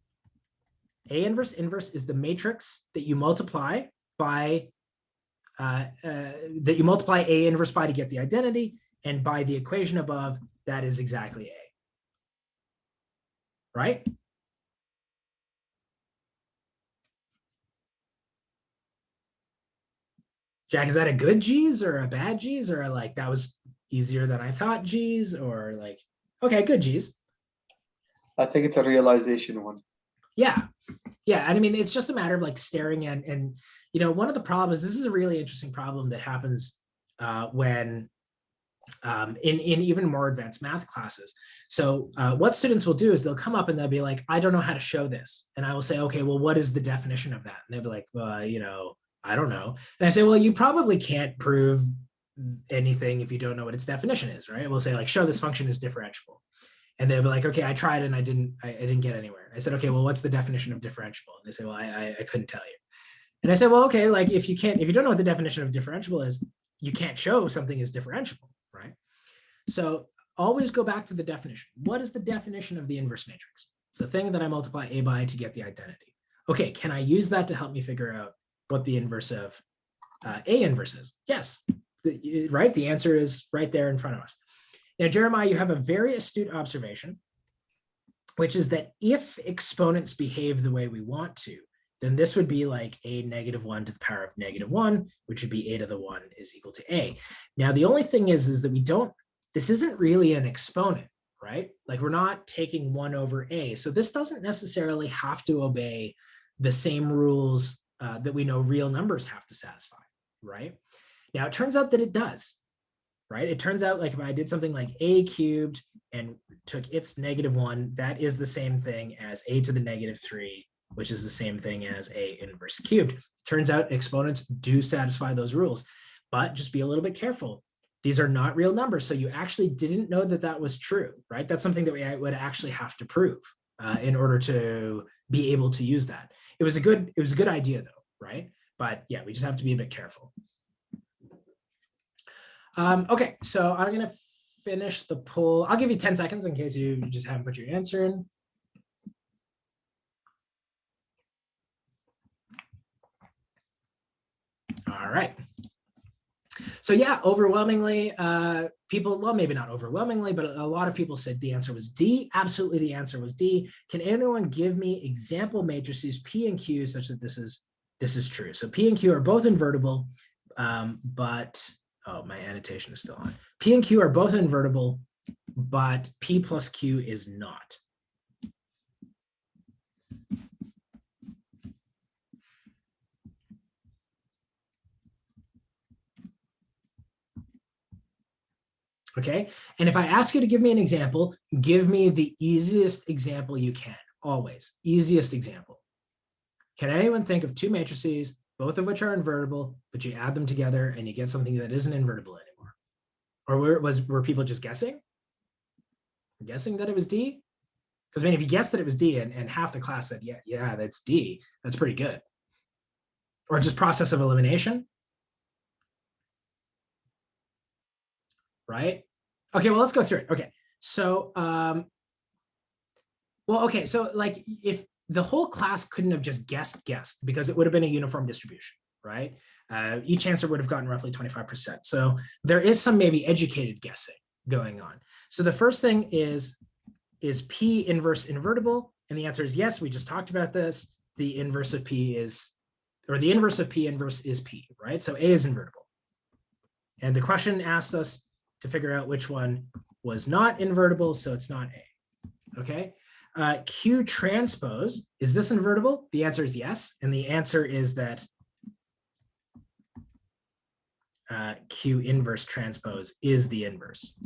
A inverse inverse is the matrix that you multiply by A inverse by to get the identity, and by the equation above, that is exactly A. Right? Jack, is that a good G's or a bad G's, or like that was easier than I thought G's, or like, okay, good G's. I think it's a realization one. Yeah. And I mean, it's just a matter of like staring at, and you know, one of the problems, this is a really interesting problem that happens when in even more advanced math classes. So what students will do is they'll come up and they'll be like, I don't know how to show this. And I will say, okay, well, what is the definition of that? And they'll be like, well, you know, I don't know. And I say, well, you probably can't prove anything if you don't know what its definition is, right? We'll say like, show this function is differentiable. And they'll be like, okay, I tried and I didn't get anywhere. I said, okay, well, what's the definition of differentiable? And they say, well, I couldn't tell you. And I said, well, okay, like if you don't know what the definition of differentiable is, you can't show something is differentiable, right? So always go back to the definition. What is the definition of the inverse matrix? It's the thing that I multiply A by to get the identity. Okay, can I use that to help me figure out what the inverse of A inverse is? Yes, right? The answer is right there in front of us. Now, Jeremiah, you have a very astute observation, which is that if exponents behave the way we want to, then this would be like A -1 to the power of -1, which would be A to the 1 is equal to A. Now, the only thing is that this isn't really an exponent, right? Like we're not taking 1 over A. So this doesn't necessarily have to obey the same rules that we know real numbers have to satisfy, right? Now, it turns out that it does. Right? It turns out like if I did something like A cubed and took its -1, that is the same thing as A to the -3, which is the same thing as A inverse cubed. Turns out exponents do satisfy those rules, but just be a little bit careful. These are not real numbers. So you actually didn't know that that was true, right? That's something that we would actually have to prove in order to be able to use that. It was a good idea though, right? But yeah, we just have to be a bit careful. Okay, so I'm going to finish the poll. I'll give you 10 seconds in case you just haven't put your answer in. All right. So yeah, overwhelmingly, people, well, maybe not overwhelmingly, but a lot of people said the answer was D. Absolutely, the answer was D. Can anyone give me example matrices P and Q such that this is true? So P and Q are both invertible, but oh, my annotation is still on. P and Q are both invertible, but P plus Q is not. Okay, and if I ask you to give me an example, give me the easiest example you can, always, easiest example. Can anyone think of two matrices, both of which are invertible, but you add them together and you get something that isn't invertible anymore? Or were people just guessing? Guessing that it was D? Because I mean, if you guessed that it was D and half the class said, yeah, that's D, that's pretty good. Or just process of elimination. Right? Okay, well, let's go through it. Okay, so, so like if the whole class couldn't have just guessed because it would have been a uniform distribution, right? Each answer would have gotten roughly 25%. So there is some maybe educated guessing going on. So the first thing is P inverse invertible? And the answer is yes, we just talked about this. The inverse of P is, or the inverse of P inverse is P, right? So A is invertible. And the question asked us to figure out which one was not invertible, so it's not A, okay? Q transpose, is this invertible? The answer is yes, and the answer is that Q inverse transpose is the inverse.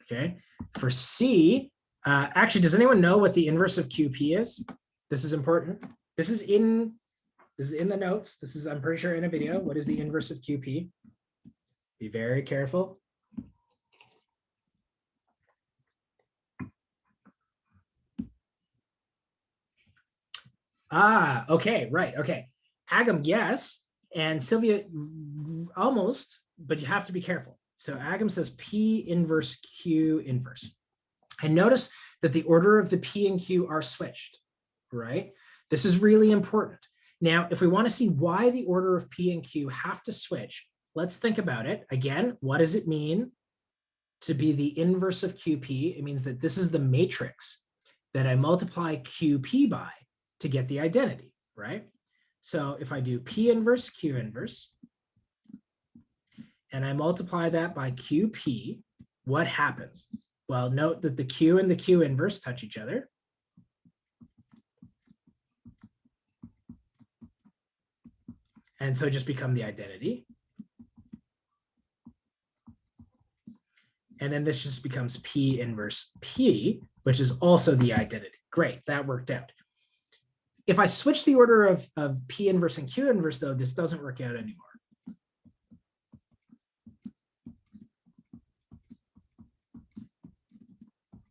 Okay, for C, actually, does anyone know what the inverse of QP is? This is important. This is in the notes. This is, I'm pretty sure, in a video. What is the inverse of QP? Be very careful. Ah, okay, right, okay. Agam, yes, and Sylvia, almost, but you have to be careful. So Agam says P inverse Q inverse. And notice that the order of the P and Q are switched, right? This is really important. Now, if we want to see why the order of P and Q have to switch, let's think about it. Again, what does it mean to be the inverse of QP? It means that this is the matrix that I multiply QP by to get the identity, right? So if I do P inverse Q inverse, and I multiply that by QP, what happens? Well, note that the Q and the Q inverse touch each other. And so just become the identity. And then this just becomes P inverse P, which is also the identity. Great, that worked out. If I switch the order of P inverse and Q inverse, though, this doesn't work out anymore.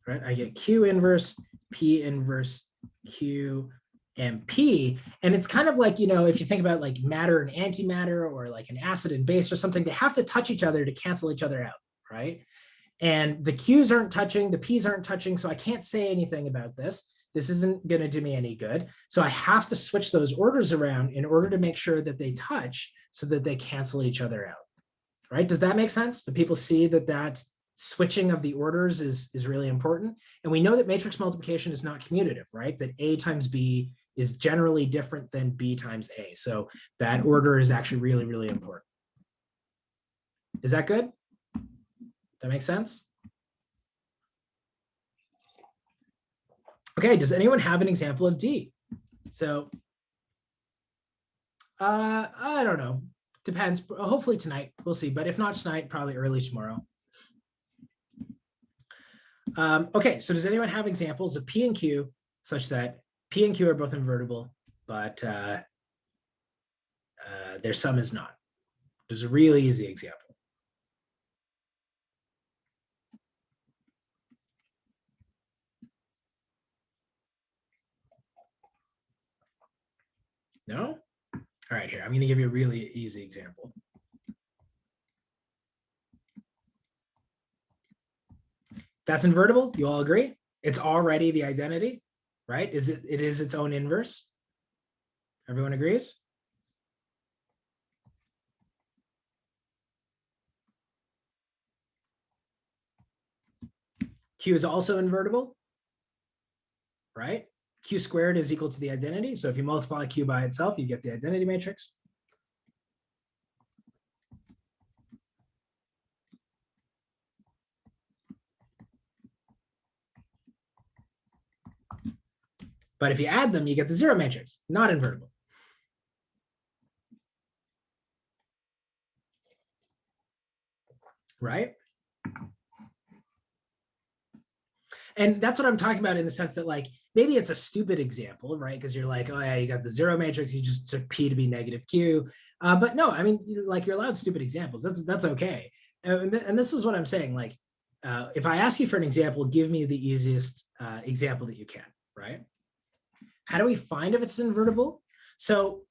Right, I get Q inverse, P inverse, Q, and P. And it's kind of like, you know, if you think about like matter and antimatter, or like an acid and base or something, they have to touch each other to cancel each other out, right? And the Q's aren't touching, the P's aren't touching, so I can't say anything about this. This isn't going to do me any good. So I have to switch those orders around in order to make sure that they touch so that they cancel each other out, right? Does that make sense? Do people see that that switching of the orders is really important? And we know that matrix multiplication is not commutative, right? That A times B is generally different than B times A. So that order is actually really, really important. Is that good? That makes sense? Okay, does anyone have an example of D? So, I don't know, depends. Hopefully tonight, we'll see. But if not tonight, probably early tomorrow. Okay, so does anyone have examples of P and Q such that P and Q are both invertible, but their sum is not? There's a really easy example. No? All right, here, I'm going to give you a really easy example. That's invertible, you all agree? It's already the identity, right? It is its own inverse? Everyone agrees? Q is also invertible, right? Q squared is equal to the identity. So if you multiply Q by itself, you get the identity matrix. But if you add them, you get the zero matrix, not invertible. Right? And that's what I'm talking about in the sense that, like, maybe it's a stupid example, right? Because you're like, oh yeah, you got the zero matrix, you just took P to be negative Q. But no, I mean, like, you're allowed stupid examples. That's okay. And this is what I'm saying. Like, if I ask you for an example, give me the easiest example that you can, right? How do we find if it's invertible? So,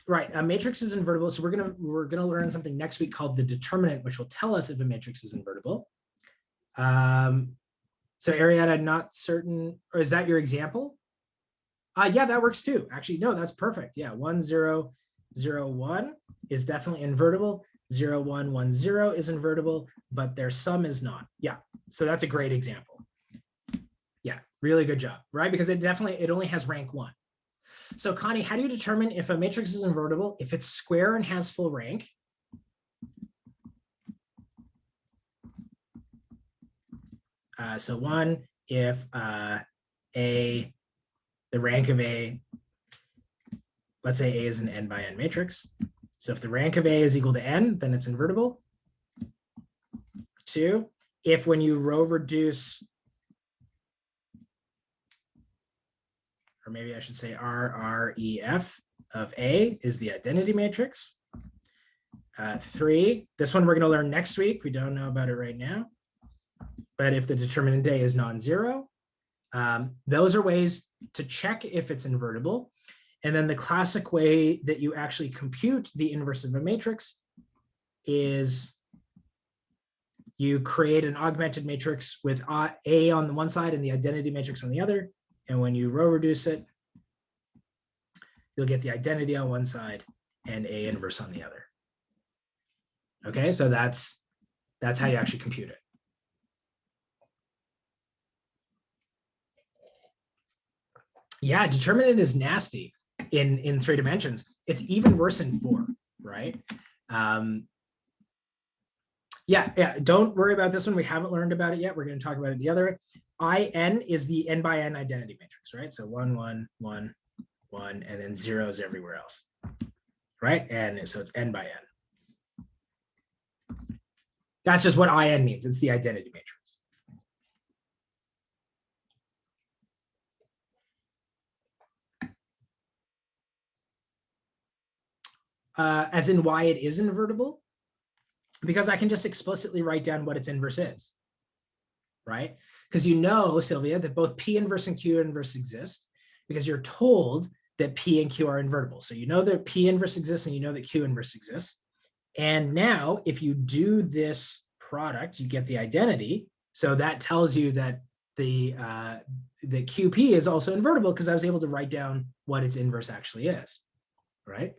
right, a matrix is invertible. So we're gonna learn something next week called the determinant, which will tell us if a matrix is invertible. So Ariana, not certain, or is that your example? Yeah, that works too. Actually, no, that's perfect. Yeah, 1, 0, 0, 1 is definitely invertible. 0, 1, 1, 0 is invertible, but their sum is not. Yeah, so that's a great example. Yeah, really good job, right? Because it only has rank 1. So Connie, how do you determine if a matrix is invertible? If it's square and has full rank, so 1, if the rank of A, let's say A is an n by n matrix. So if the rank of A is equal to n, then it's invertible. 2, if when you row reduce, or maybe I should say RREF of A is the identity matrix. 3, this one we're going to learn next week. We don't know about it right now. But if the determinant A is non-zero, those are ways to check if it's invertible. And then the classic way that you actually compute the inverse of a matrix is you create an augmented matrix with A on the one side and the identity matrix on the other. And when you row reduce it, you'll get the identity on one side and A inverse on the other. Okay, so that's how you actually compute it. Yeah, determinant is nasty in 3 dimensions. It's even worse in 4, right? Yeah, don't worry about this one. We haven't learned about it yet. We're going to talk about it the other way. In is the n by n identity matrix, right? So 1, 1, 1, 1, and then zeros everywhere else, right? And so it's n by n. That's just what in means. It's the identity matrix. As in why it is invertible, because I can just explicitly write down what its inverse is, right? Because you know, Sylvia, that both P inverse and Q inverse exist because you're told that P and Q are invertible. So you know that P inverse exists and you know that Q inverse exists. And now if you do this product, you get the identity. So that tells you that the QP is also invertible because I was able to write down what its inverse actually is, right?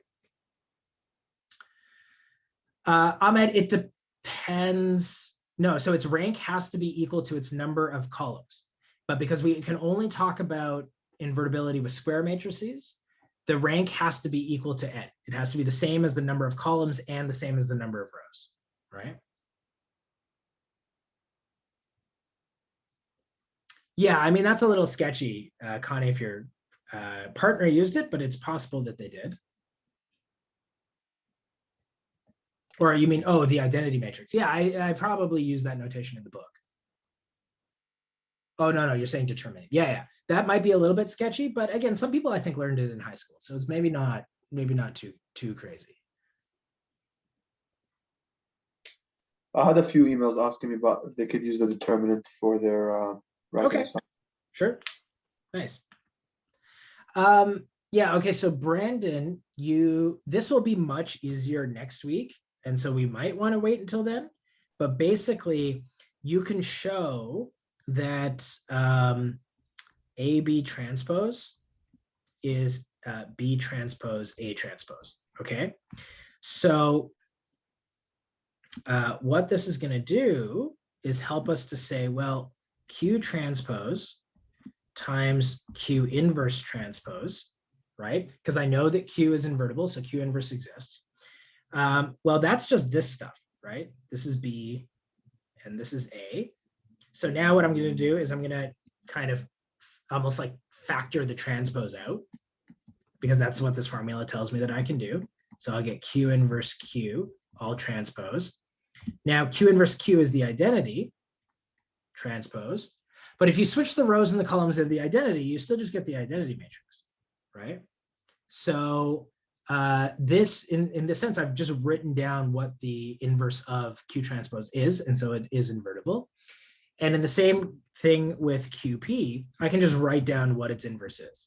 Ahmed, it depends. No, so its rank has to be equal to its number of columns. But because we can only talk about invertibility with square matrices, the rank has to be equal to n. It has to be the same as the number of columns and the same as the number of rows, right? Yeah, I mean, that's a little sketchy, Connie, if your partner used it, but it's possible that they did. Or you mean, oh, the identity matrix. Yeah, I probably use that notation in the book. Oh, no, you're saying determinant. Yeah, that might be a little bit sketchy, but again, some people I think learned it in high school. So it's maybe not too crazy. I had a few emails asking me about if they could use the determinant for their writing. Okay, sure, nice. Yeah, okay, so Brandon, this will be much easier next week. And so we might want to wait until then, but basically you can show that AB transpose is B transpose A transpose, okay? So what this is going to do is help us to say, well, Q transpose times Q inverse transpose, right? Because I know that Q is invertible, so Q inverse exists. Well, that's just this stuff, right? This is B and this is A. So now what I'm going to do is I'm going to kind of almost like factor the transpose out because that's what this formula tells me that I can do. So I'll get Q inverse Q, all transpose. Now Q inverse Q is the identity, transpose. But if you switch the rows and the columns of the identity, you still just get the identity matrix, right? So this, in this sense, I've just written down what the inverse of Q transpose is, and so it is invertible. And in the same thing with QP, I can just write down what its inverse is,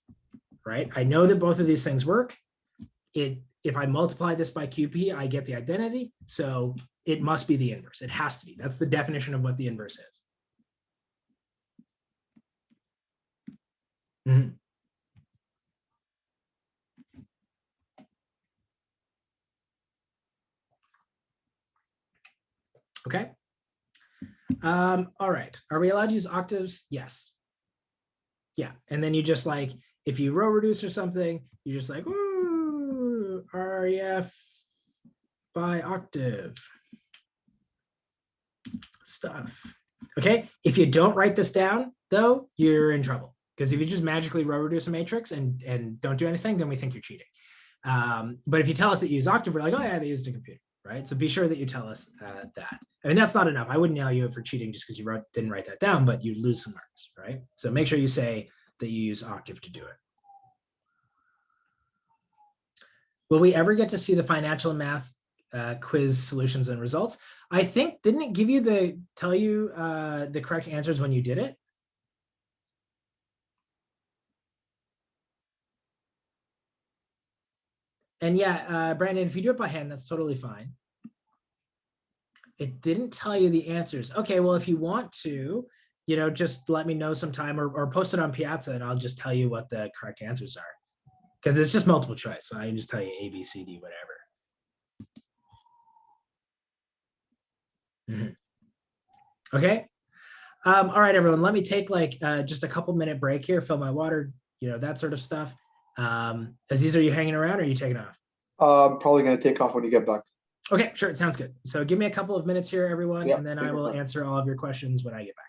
right? I know that both of these things work. If I multiply this by QP, I get the identity, so it must be the inverse. It has to be. That's the definition of what the inverse is. Mhm. Okay. All right. Are we allowed to use octaves? Yes. Yeah. And then you just like, if you row reduce or something, you just like, ooh, REF by octave stuff. Okay. If you don't write this down, though, you're in trouble. Because if you just magically row reduce a matrix and don't do anything, then we think you're cheating. But if you tell us that you use octave, we're like, oh yeah, they used a computer, right? So be sure that you tell us that. I mean, that's not enough. I wouldn't nail you for cheating just because you didn't write that down, but you lose some marks, right? So make sure you say that you use octave to do it. Will we ever get to see the financial math quiz solutions and results? I think, didn't it give you tell you the correct answers when you did it? And yeah, Brandon, if you do it by hand, that's totally fine. It didn't tell you the answers. Okay, well, if you want to, just let me know sometime or post it on Piazza and I'll just tell you what the correct answers are. Because it's just multiple choice. So I can just tell you A, B, C, D, whatever. Mm-hmm. Okay. All right, everyone, let me take like just a couple minute break here, fill my water, that sort of stuff. Aziz, are you hanging around or are you taking off? I'm probably going to take off when you get back. Okay, sure. It sounds good. So give me a couple of minutes here, everyone, Yeah, and then I will answer all of your questions when I get back.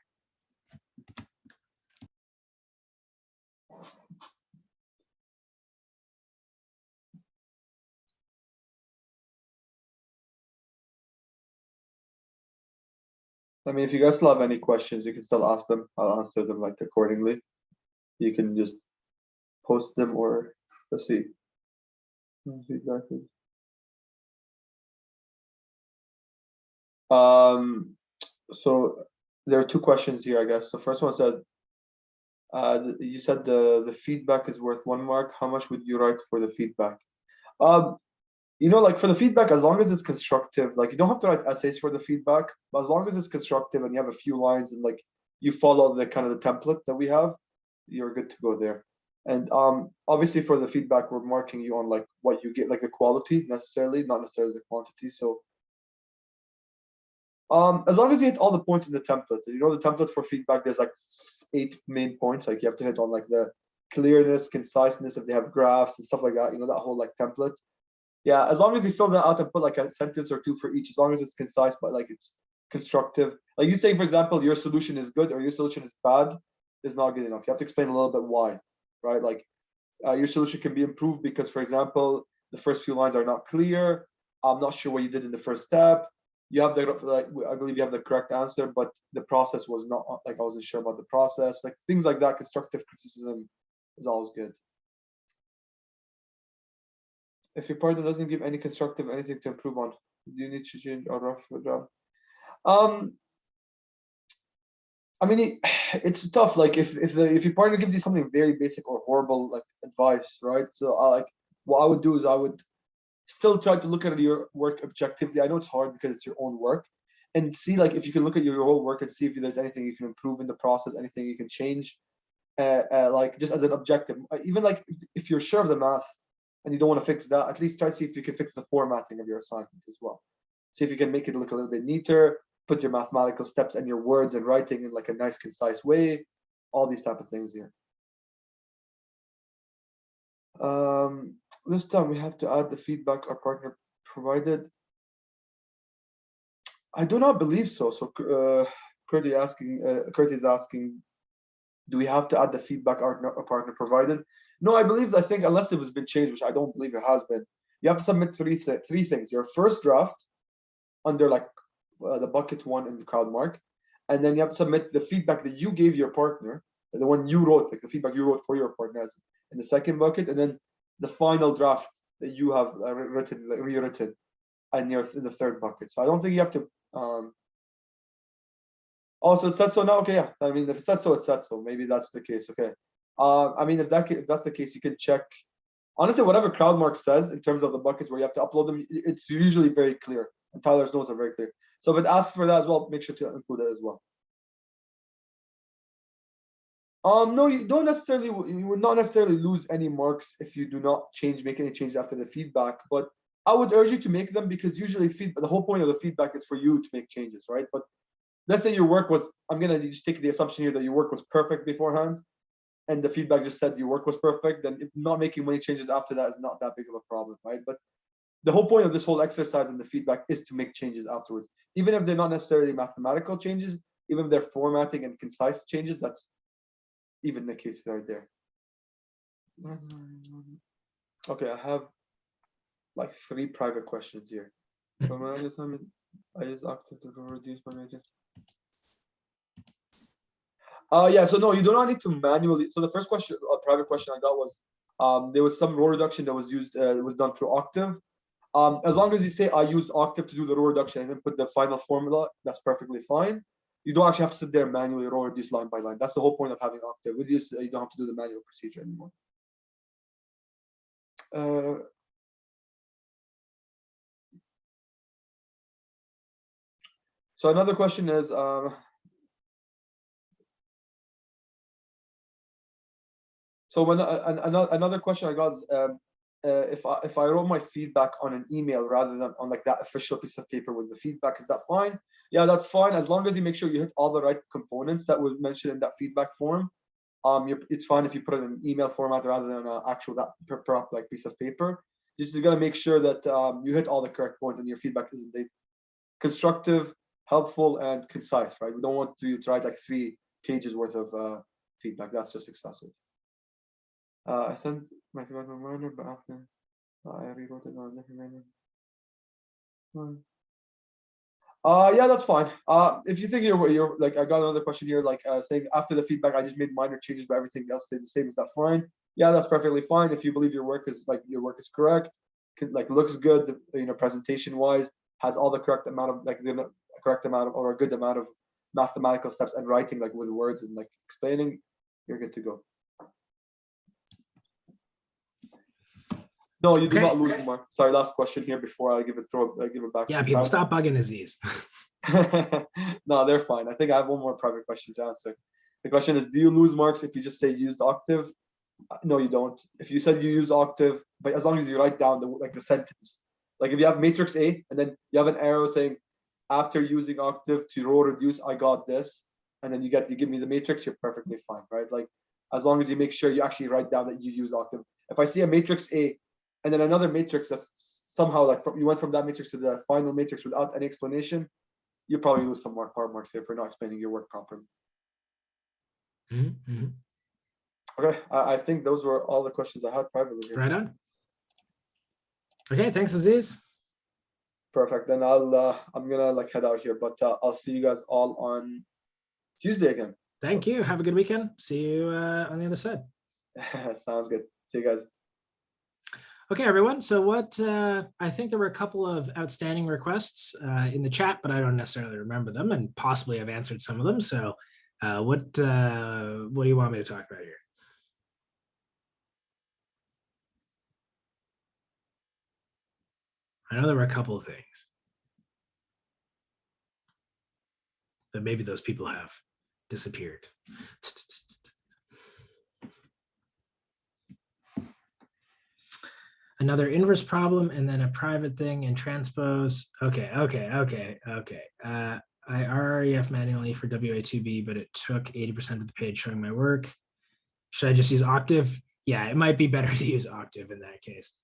I mean, if you guys still have any questions, you can still ask them. I'll answer them like accordingly. You can just post them or let's see. So there are two questions here, I guess. The first one said, you said the feedback is worth 1 mark. How much would you write for the feedback? Like for the feedback, as long as it's constructive, like you don't have to write essays for the feedback, but as long as it's constructive and you have a few lines and like you follow the kind of the template that we have, you're good to go there. And obviously for the feedback, we're marking you on like what you get, like the quality necessarily, not necessarily the quantity. So as long as you hit all the points in the template, the template for feedback, there's like 8 main points. Like you have to hit on like the clearness, conciseness, if they have graphs and stuff like that, that whole like template. Yeah, as long as you fill that out and put like a sentence or two for each, as long as it's concise, but like it's constructive. Like you say, for example, your solution is good or your solution is bad, is not good enough. You have to explain a little bit why, right? Like your solution can be improved because, for example, the first few lines are not clear. I'm not sure what you did in the first step. You have I believe you have the correct answer, but the process was not, like I wasn't sure about the process. Like things like that, constructive criticism is always good. If your partner doesn't give any constructive anything to improve on, do you need to change or rough draft? I mean, it's tough. Like if your partner gives you something very basic or horrible like advice, right? So like what I would do is I would still try to look at your work objectively. I know it's hard because it's your own work, and see like if you can look at your whole work and see if there's anything you can improve in the process, anything you can change, like just as an objective. Even like if you're sure of the math and you don't want to fix that, at least try to see if you can fix the formatting of your assignment as well. See if you can make it look a little bit neater, put your mathematical steps and your words and writing in like a nice, concise way, all these type of things here. This time we have to add the feedback our partner provided. I do not believe so. So Kurt is asking, do we have to add the feedback our partner provided? No, I think unless it has been changed, which I don't believe it has been, you have to submit three things. Your first draft under like the bucket 1 in the crowd mark, and then you have to submit the feedback that you gave your partner, the one you wrote, like the feedback you wrote for your partner in the second bucket, and then the final draft that you have rewritten in the third bucket. So I don't think you have to. Also, it said so now. Okay, yeah. I mean, if it said so, it said so. Maybe that's the case. Okay. I mean, if that's the case, you can check. Honestly, whatever CrowdMark says in terms of the buckets where you have to upload them, it's usually very clear, and Tyler's notes are very clear. So if it asks for that as well, make sure to include it as well. No, you don't necessarily, you would not necessarily lose any marks if you do not make any changes after the feedback, but I would urge you to make them because usually the whole point of the feedback is for you to make changes, right? But let's say your work was, I'm gonna just take the assumption here that your work was perfect beforehand and the feedback just said your work was perfect, then not making many changes after that is not that big of a problem, right? But the whole point of this whole exercise and the feedback is to make changes afterwards. Even if they're not necessarily mathematical changes, even if they're formatting and concise changes, that's even the case right there. Okay, I have like 3 private questions here. For my assignment, I use Octave to reduce my matrix. Yeah, so no, you do not need to manually. So the first question, a private question I got was, there was some row reduction that was used, was done through Octave. As long as you say I used Octave to do the row reduction and then put the final formula, that's perfectly fine. You don't actually have to sit there and manually row reduce line by line. That's the whole point of having Octave. With you, you don't have to do the manual procedure anymore. So another question is, so when another question I got is, if I wrote my feedback on an email rather than on like that official piece of paper with the feedback, is that fine? Yeah, that's fine, as long as you make sure you hit all the right components that were mentioned in that feedback form. It's fine if you put it in an email format rather than an actual that like piece of paper. Just you gotta make sure that you hit all the correct points and your feedback is indeed constructive, helpful, and concise, right? We don't want to write like 3 pages worth of feedback. That's just excessive. I sent my feedback reminder, but after I rewrote it on a different manner. Yeah, that's fine. If you think you're like, I got another question here, like saying after the feedback, I just made minor changes, but everything else stayed the same. Is that fine? Yeah, that's perfectly fine. If you believe your work is correct, like looks good, presentation wise, has all the correct amount of the correct amount of or a good amount of mathematical steps and writing like with words and like explaining, you're good to go. No, you do not lose the mark. Sorry, last question here before I give it back. Yeah, people, stop bugging Aziz. No, they're fine. I think I have one more private question to answer. The question is, do you lose marks if you just say used Octave? No, you don't. If you said you use Octave, but as long as you write down the sentence, like if you have matrix A and then you have an arrow saying, after using Octave to row reduce, I got this, and then you give me the matrix, you're perfectly fine, right? Like as long as you make sure you actually write down that you use Octave. If I see a matrix A and then another matrix that's somehow like you went from that matrix to the final matrix without any explanation, you probably lose some marks here for not explaining your work properly. Mm-hmm. Okay, I think those were all the questions I had privately here. Right on. Okay, thanks, Aziz. Perfect. Then I'm gonna head out here, but I'll see you guys all on Tuesday again. Thank you. Have a good weekend. See you on the other side. Sounds good. See you guys. Okay, everyone. So what I think there were a couple of outstanding requests in the chat, but I don't necessarily remember them, and possibly I've answered some of them. So what do you want me to talk about here? I know there were a couple of things that maybe those people have disappeared. Another inverse problem, and then a private thing in transpose. Okay. I RREF manually for WA2B, but it took 80% of the page showing my work. Should I just use Octave? Yeah, it might be better to use Octave in that case.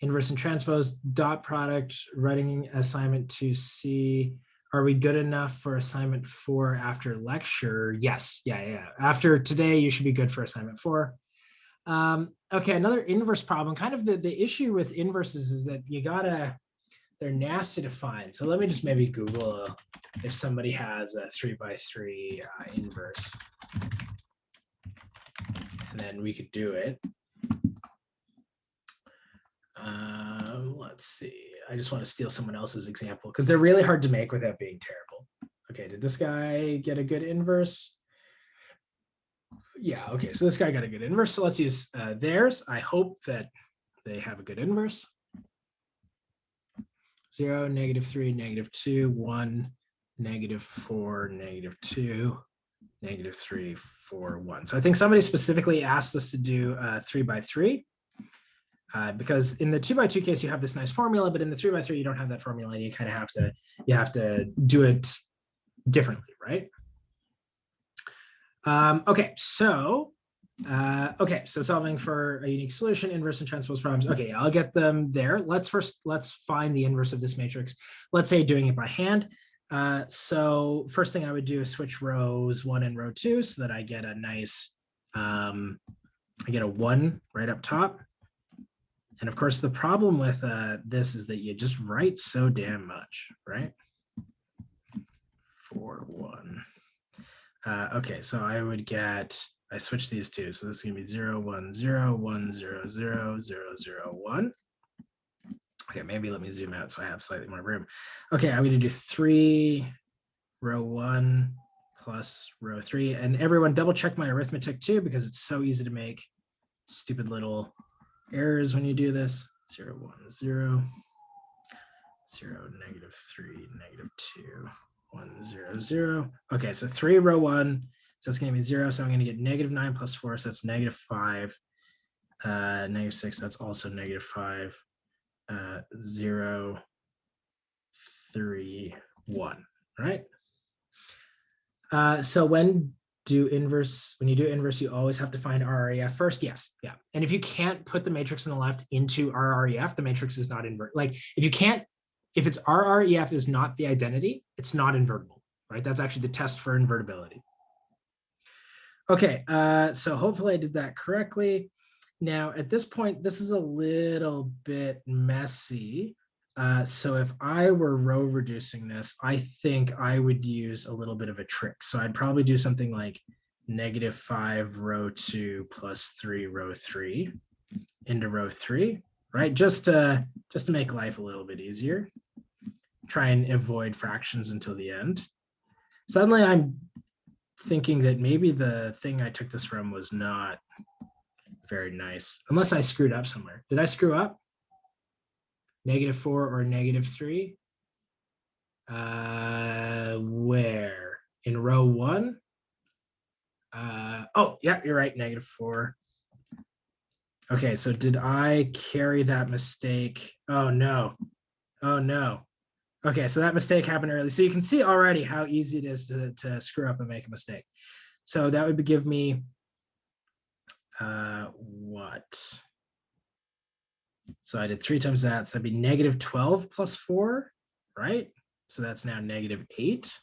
Inverse and transpose dot product writing assignment to C. Are we good enough for assignment 4 after lecture? Yes. Yeah. After today, you should be good for assignment 4. Okay, another inverse problem. Kind of the issue with inverses is that they're nasty to find. So let me just maybe Google if somebody has a 3x3 inverse, and then we could do it. Let's see. I just want to steal someone else's example because they're really hard to make without being terrible. Okay, did this guy get a good inverse? Yeah, okay, so this guy got a good inverse. So let's use theirs. I hope that they have a good inverse. 0, -3, -2, 1, -4, -2. -3, 4, 1. So I think somebody specifically asked us to do 3 by 3. Because in the 2 by 2 case, you have this nice formula, but in the 3 by 3, you don't have that formula. You kind of have to do it differently, right? Okay, so solving for a unique solution, inverse and transpose problems. Okay, I'll get them there. Let's find the inverse of this matrix. Let's say doing it by hand. So first thing I would do is switch rows 1 and row 2 so that I get a nice, I get a 1 right up top. And of course, the problem with this is that you just write so damn much, right? 4, 1. Okay, so I switch these two. So this is gonna be 0, 1, 0, 1, 0, 0, 0, 0, 1. Okay, maybe let me zoom out so I have slightly more room. Okay, I'm gonna do 3, row 1 plus row 3. And everyone double check my arithmetic too, because it's so easy to make stupid little errors when you do this. 0, 1, 0, 0, -3, -2, 1, 0, 0. Okay, so 3 row 1, so it's going to be 0. So I'm going to get -9 plus 4, so that's -5. -6, that's also -5. 0, 3, 1. Right. So when you do inverse, you always have to find RREF first. Yes, yeah. And if you can't put the matrix on the left into RREF, the matrix is not invert. Like if it's RREF is not the identity, it's not invertible, right? That's actually the test for invertibility. Okay, so hopefully I did that correctly. Now at this point, this is a little bit messy. So if I were row reducing this, I think I would use a little bit of a trick. So I'd probably do something like -5 row 2 plus 3 row 3 into row 3, right? Just to make life a little bit easier. Try and avoid fractions until the end. Suddenly I'm thinking that maybe the thing I took this from was not very nice, unless I screwed up somewhere. Did I screw up? -4 or -3? Where? In row 1? Oh, yeah, you're right, -4. Okay, so did I carry that mistake? Oh, no. Oh, no. Okay, so that mistake happened early. So you can see already how easy it is to screw up and make a mistake. So that would give me what? So I did 3 times that, so that'd be -12 plus 4, right? So that's now -8.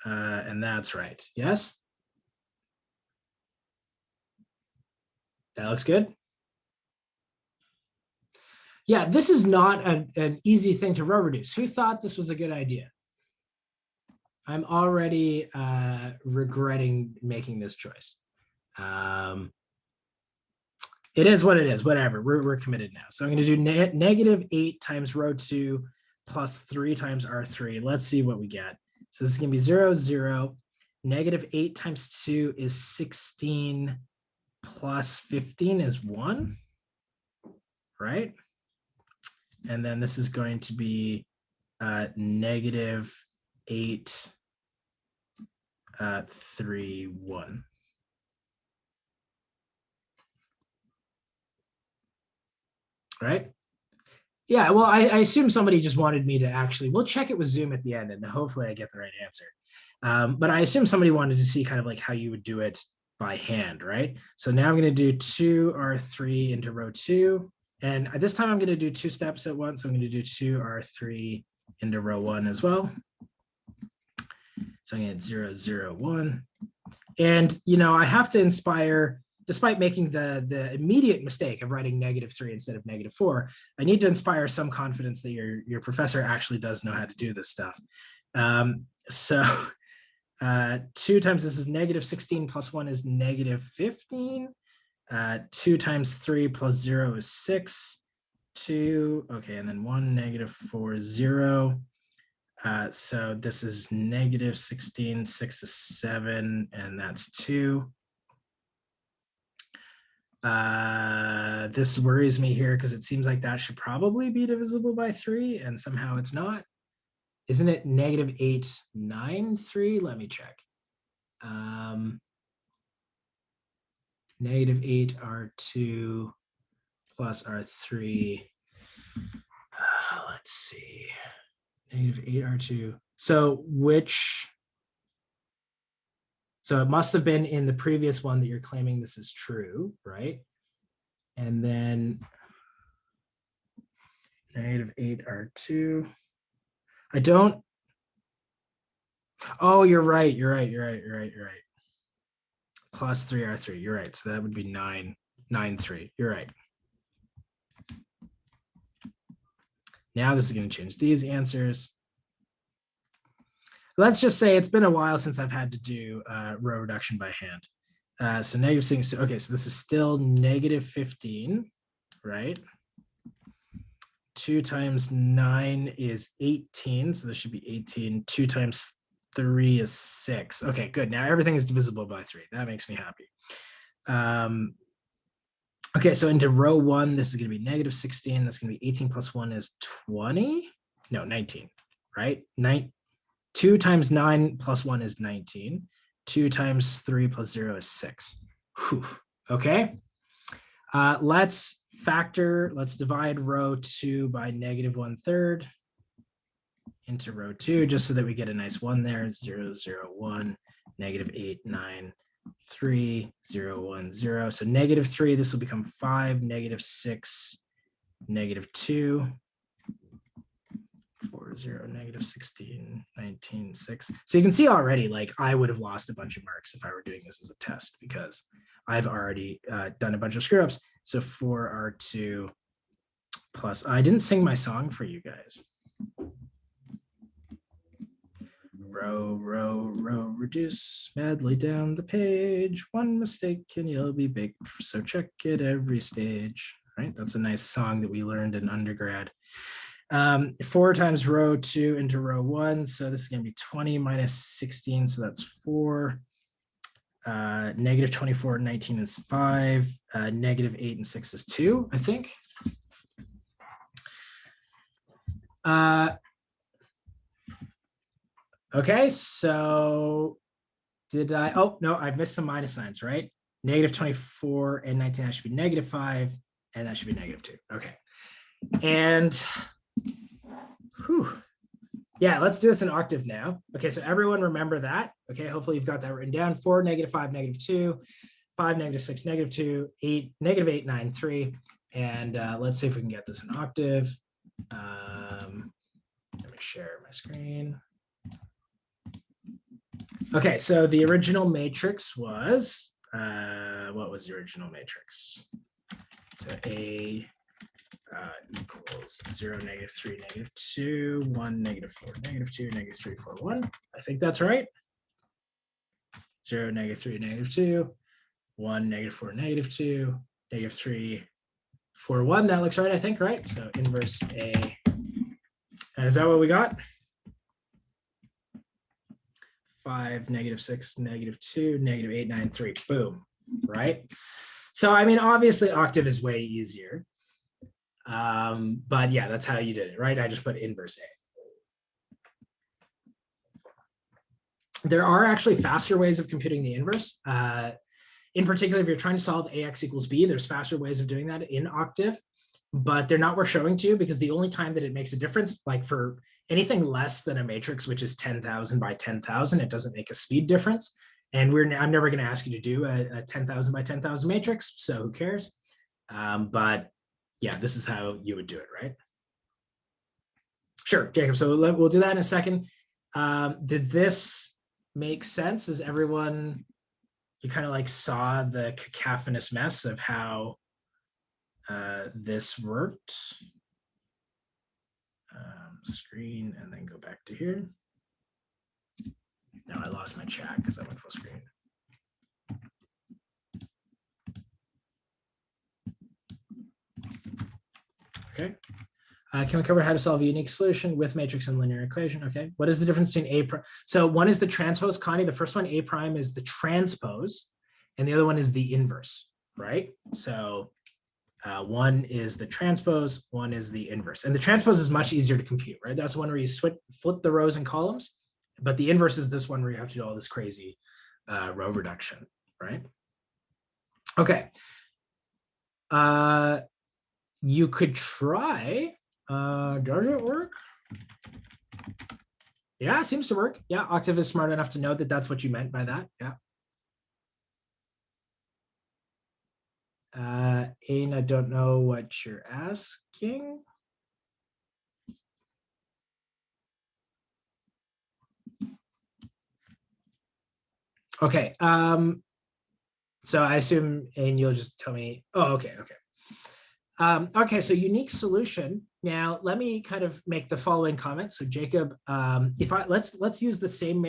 And that's right, yes? That looks good. Yeah, this is not an easy thing to row reduce. Who thought this was a good idea? I'm already regretting making this choice. It is what it is, whatever, we're committed now. So I'm gonna do -8 times row 2 plus 3 times R3. Let's see what we get. So this is gonna be 0, 0. -8 times 2 is 16 plus 15 is 1, right? And then this is going to be -8, 3, 1. Right? Yeah, well, I assume somebody just wanted me to actually, we'll check it with Zoom at the end and hopefully I get the right answer. But I assume somebody wanted to see kind of like how you would do it by hand, right? So now I'm going to do 2R3 into row 2. And this time I'm going to do 2 steps at once. So I'm going to do 2R3 into row 1 as well. So I'm going to get 0, 0, 1. And, you know, I have to inspire, despite making the immediate mistake of writing -3 instead of -4, I need to inspire some confidence that your professor actually does know how to do this stuff. So 2 times this is -16 plus 1 is -15. 2 times 3 plus 0 is 6. 2, okay, and then 1, -4, 0. So this is -16, 6 is 7, and that's 2. This worries me here because it seems like that should probably be divisible by 3, and somehow it's not. isn't it -893? Let me check. -8 R2 plus R3. Let's see. -8 R2. So so it must have been in the previous one that you're claiming this is true, right? And then -8 R2. I don't. Oh, you're right. You're right. Plus 3 R3. You're right. So that would be 993. You're right. Now this is going to change these answers. Let's just say it's been a while since I've had to do row reduction by hand. So -6. Okay, so this is still -15, right? 2 times 9 is 18, so this should be 18. 2 times 3 is 6. Okay, good. Now everything is divisible by 3. That makes me happy. Okay, so into row 1, this is going to be -16. That's going to be 18 plus 1 is 20. No, 19, right? 2 times 9 plus 1 is 19. 2 times 3 plus 0 is 6. Whew. Okay. Let's divide row 2 by -1/3 into row 2, just so that we get a nice 1 there. 0, 0, 1, -8, 9, 3, 0, 1, 0. So -3, this will become 5, -6, -2. 4, 0, -16, 19, 6. So you can see already, like, I would have lost a bunch of marks if I were doing this as a test, because I've already done a bunch of screw ups. So 4R2 plus, I didn't sing my song for you guys. Row, row, row, reduce madly down the page. One mistake and you'll be baked. So check it every stage. Right? That's a nice song that we learned in undergrad. 4 times row 2 into row 1. So this is going to be 20 minus 16. So that's 4. -24 and 19 is 5. -8 and 6 is 2, I think. Okay, so did I? Oh, no, I've missed some minus signs, right? -24 and 19, that should be -5, and that should be -2. Okay. And whew. Yeah, let's do this in octave now. Okay, so everyone remember that. Okay, hopefully you've got that written down. 4, -5, -2, 5, -6, -2, 8, -8, 9, 3. And let's see if we can get this in octave. Let me share my screen. Okay, so the original matrix was, what was the original matrix? So A equals 0, -3, -2, 1, -4, -2, -3, 4, 1. I think that's right. 0, -3, -2, 1, -4, -2, -3, 4, 1. That looks right, I think, right? So inverse A. And is that what we got? 5, -6, -2, -8, 9, 3. Boom, right? So, I mean, obviously octave is way easier. But yeah, that's how you did it, right? I just put inverse A. There are actually faster ways of computing the inverse. In particular, if you're trying to solve AX equals B, there's faster ways of doing that in octave, but they're not worth showing to you, because the only time that it makes a difference, like for anything less than a matrix, which is 10,000 by 10,000, it doesn't make a speed difference. And I'm never going to ask you to do a 10,000 by 10,000 matrix, so who cares? But yeah, this is how you would do it, right? Sure, Jacob. So we'll do that in a second. Did this make sense? Is everyone, you kind of like saw the cacophonous mess of how this worked? Screen and then go back to here. Now I lost my chat because I went full screen. Okay. Can we cover how to solve a unique solution with matrix and linear equation? Okay. What is the difference between A prime? So one is the transpose, Connie. The first one, A prime, is the transpose, and the other one is the inverse, right? So One is the transpose, one is the inverse. And the transpose is much easier to compute, right? That's the one where you flip the rows and columns, but the inverse is this one where you have to do all this crazy row reduction, right? Okay. You could try, does it work? Yeah, it seems to work. Yeah, Octave is smart enough to know that that's what you meant by that. Yeah. Ain, I don't know what you're asking. Okay. So I assume, Ain, you'll just tell me. Oh, okay, okay. Okay, so unique solution. Now let me kind of make the following comment. So Jacob, let's use the same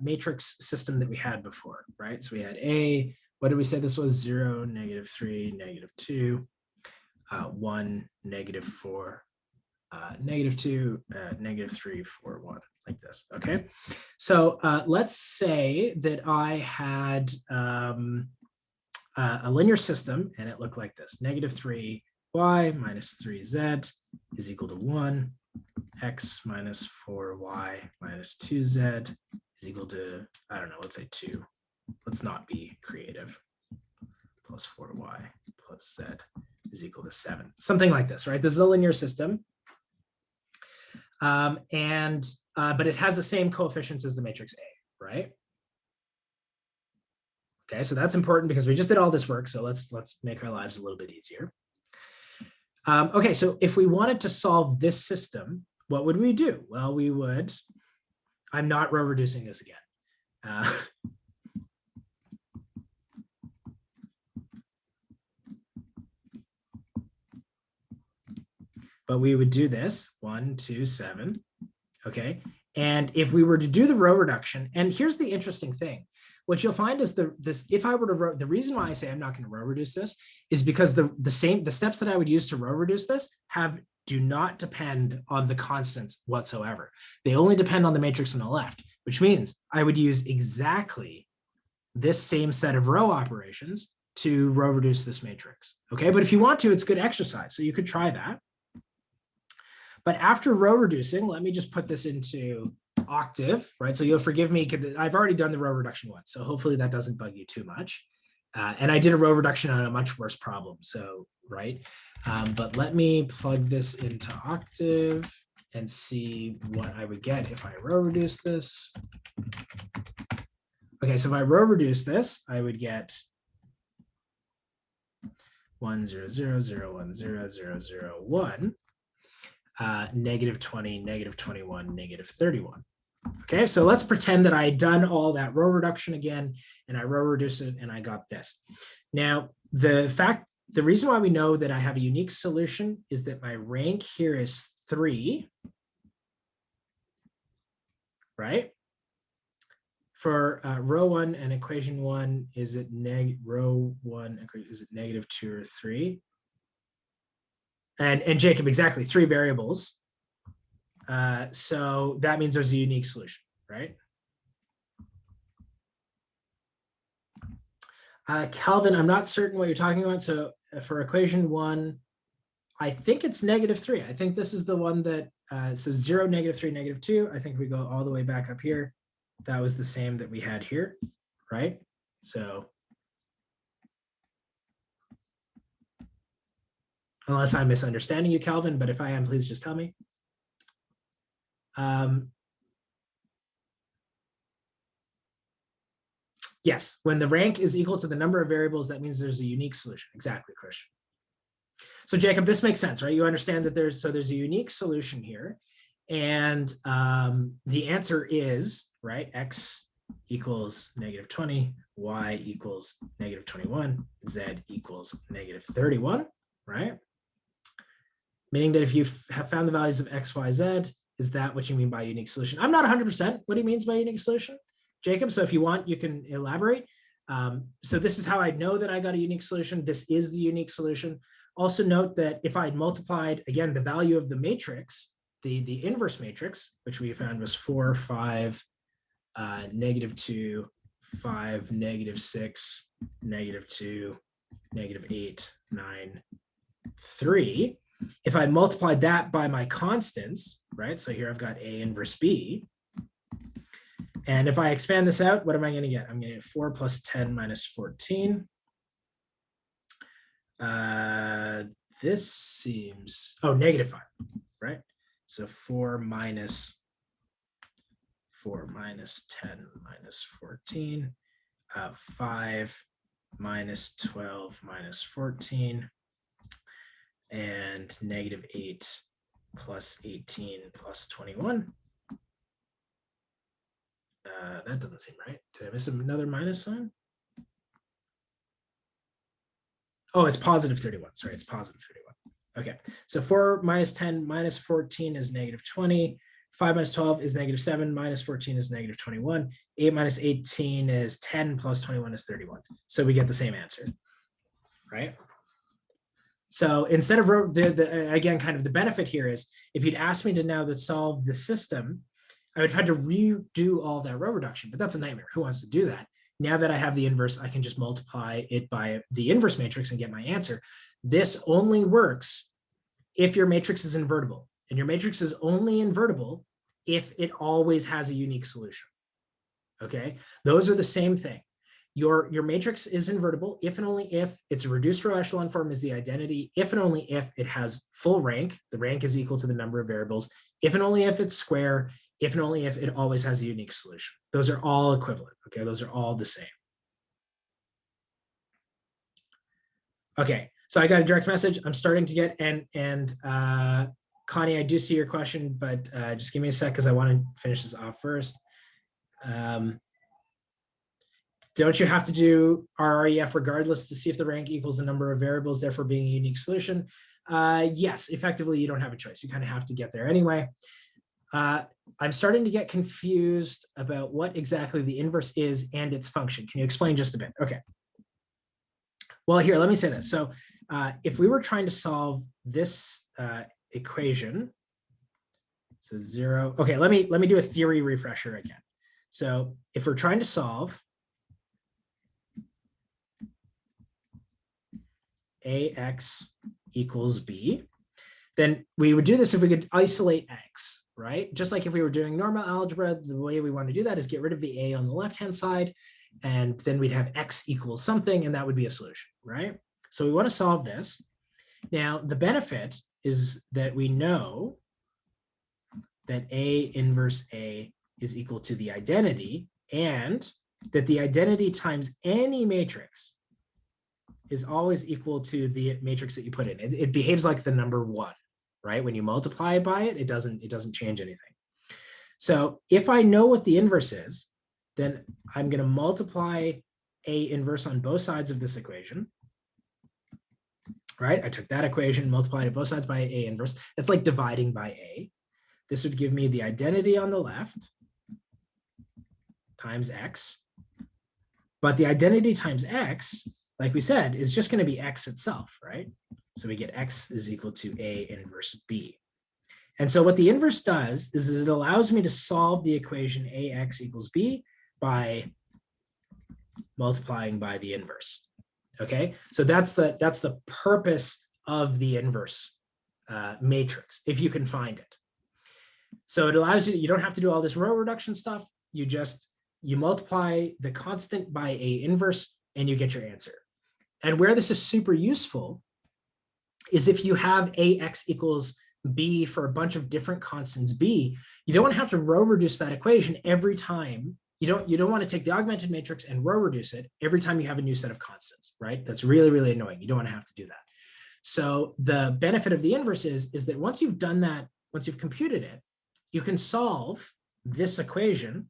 matrix system that we had before, right? So we had A. What did we say this was? 0, -3, -2, 1, -4, -2, -3, 4, 1, like this. Okay. So let's say that I had a linear system and it looked like this: -3y minus 3z is equal to 1, x minus 4y minus 2z is equal to, I don't know, let's say 2. Let's not be creative. Plus 4y plus z is equal to 7. Something like this, right? This is a linear system. But it has the same coefficients as the matrix A, right? Okay, so that's important because we just did all this work. So let's make our lives a little bit easier. Okay, so if we wanted to solve this system, what would we do? Well, we would, I'm not row reducing this again. But we would do this 1, 2, 7. Okay. And if we were to do the row reduction, and here's the interesting thing, what you'll find is if I were to the reason why I say I'm not going to row reduce this is because the steps that I would use to row reduce this do not depend on the constants whatsoever. They only depend on the matrix on the left, which means I would use exactly this same set of row operations to row reduce this matrix. Okay. But if you want to, it's good exercise. So you could try that. But after row reducing, let me just put this into Octave, right? So you'll forgive me because I've already done the row reduction once. So hopefully that doesn't bug you too much. And I did a row reduction on a much worse problem. So, right. But let me plug this into Octave and see what I would get if I row reduce this. Okay, so if I row reduce this, I would get 1, 0, 0, 0, 1, 0, 0, 0, 1. -20, -21, -31. Okay, so let's pretend that I had done all that row reduction again, and I row reduce it, and I got this. Now, the reason why we know that I have a unique solution is that my rank here is 3, right? For row 1 and equation 1, is it row 1, is it -2 or 3? And Jacob, exactly, 3 variables. So that means there's a unique solution, right? Calvin, I'm not certain what you're talking about. So for equation 1, I think it's -3. I think this is the one that, so 0, -3, -2. I think we go all the way back up here. That was the same that we had here, right? So unless I'm misunderstanding you, Calvin, but if I am, please just tell me. Yes, when the rank is equal to the number of variables, that means there's a unique solution. Exactly, Christian. So Jacob, this makes sense, right? You understand that there's a unique solution here. And the answer is, right, x equals -20, y equals -21, z equals -31, right? Meaning that if you have found the values of x, y, z, is that what you mean by unique solution? I'm not 100% what he means by unique solution, Jacob. So if you want, you can elaborate. So this is how I know that I got a unique solution. This is the unique solution. Also note that if I had multiplied, again, the value of the matrix, the inverse matrix, which we found was 4, 5, -2, 5, -6, -2, -8, 9, 3. If I multiplied that by my constants, right? So here I've got A inverse B. And if I expand this out, what am I going to get? I'm going to get 4 plus 10 minus 14. This seems, oh, negative 5, right? So 4 minus 10 minus 14, 5 minus 12 minus 14, and negative 8 plus 18 plus 21. That doesn't seem right. Did I miss another minus sign? Oh, it's positive 31. Sorry, it's positive 31. Okay, so 4 minus 10 minus 14 is negative 20. 5 minus 12 is negative 7. Minus 14 is negative 21. 8 minus 18 is 10 plus 21 is 31. So we get the same answer, right? So instead of, again, kind of the benefit here is if you'd asked me to now to solve the system, I would have had to redo all that row reduction, but that's a nightmare. Who wants to do that? Now that I have the inverse, I can just multiply it by the inverse matrix and get my answer. This only works if your matrix is invertible, and your matrix is only invertible if it always has a unique solution. Okay, those are the same thing. Your matrix is invertible if and only if it's a reduced row echelon form is the identity, if and only if it has full rank, the rank is equal to the number of variables, if and only if it's square, if and only if it always has a unique solution. Those are all equivalent, okay? Those are all the same. Okay, so I got a direct message. I'm starting to get, and Connie, I do see your question, but just give me a sec because I want to finish this off first. Don't you have to do RREF regardless to see if the rank equals the number of variables, therefore being a unique solution? Yes, effectively, you don't have a choice. You kind of have to get there anyway. I'm starting to get confused about what exactly the inverse is and its function. Can you explain just a bit? Okay. Well, here, let me say this. So if we were trying to solve this equation, so 0, okay, let me do a theory refresher again. So if we're trying to solve AX equals B, then we would do this if we could isolate X, right? Just like if we were doing normal algebra, the way we want to do that is get rid of the A on the left-hand side, and then we'd have X equals something, and that would be a solution, right? So we want to solve this. Now, the benefit is that we know that A inverse A is equal to the identity, and that the identity times any matrix is always equal to the matrix that you put in. It behaves like the number 1, right? When you multiply by it, it doesn't change anything. So if I know what the inverse is, then I'm going to multiply A inverse on both sides of this equation, right? I took that equation, multiplied it both sides by A inverse. That's like dividing by A. This would give me the identity on the left times X. But the identity times X, like we said, is just going to be X itself, right? So we get X is equal to A inverse B. And so what the inverse does is it allows me to solve the equation AX equals B by multiplying by the inverse. Okay, so that's the purpose of the inverse matrix, if you can find it. So it allows you don't have to do all this row reduction stuff. You multiply the constant by A inverse and you get your answer. And where this is super useful is if you have AX equals B for a bunch of different constants B, you don't want to have to row reduce that equation every time. You don't want to take the augmented matrix and row reduce it every time you have a new set of constants, right? That's really, really annoying. You don't want to have to do that. So the benefit of the inverse is that once you've done that, once you've computed it, you can solve this equation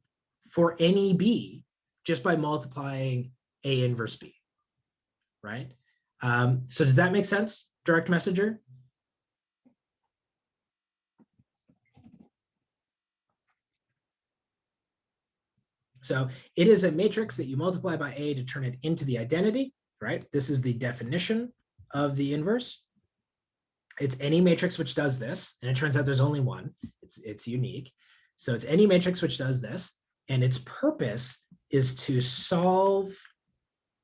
for any B just by multiplying A inverse B, right? So does that make sense, direct messenger? So it is a matrix that you multiply by A to turn it into the identity, right? This is the definition of the inverse. It's any matrix which does this, and it turns out there's only one. It's unique. So it's any matrix which does this, and its purpose is to solve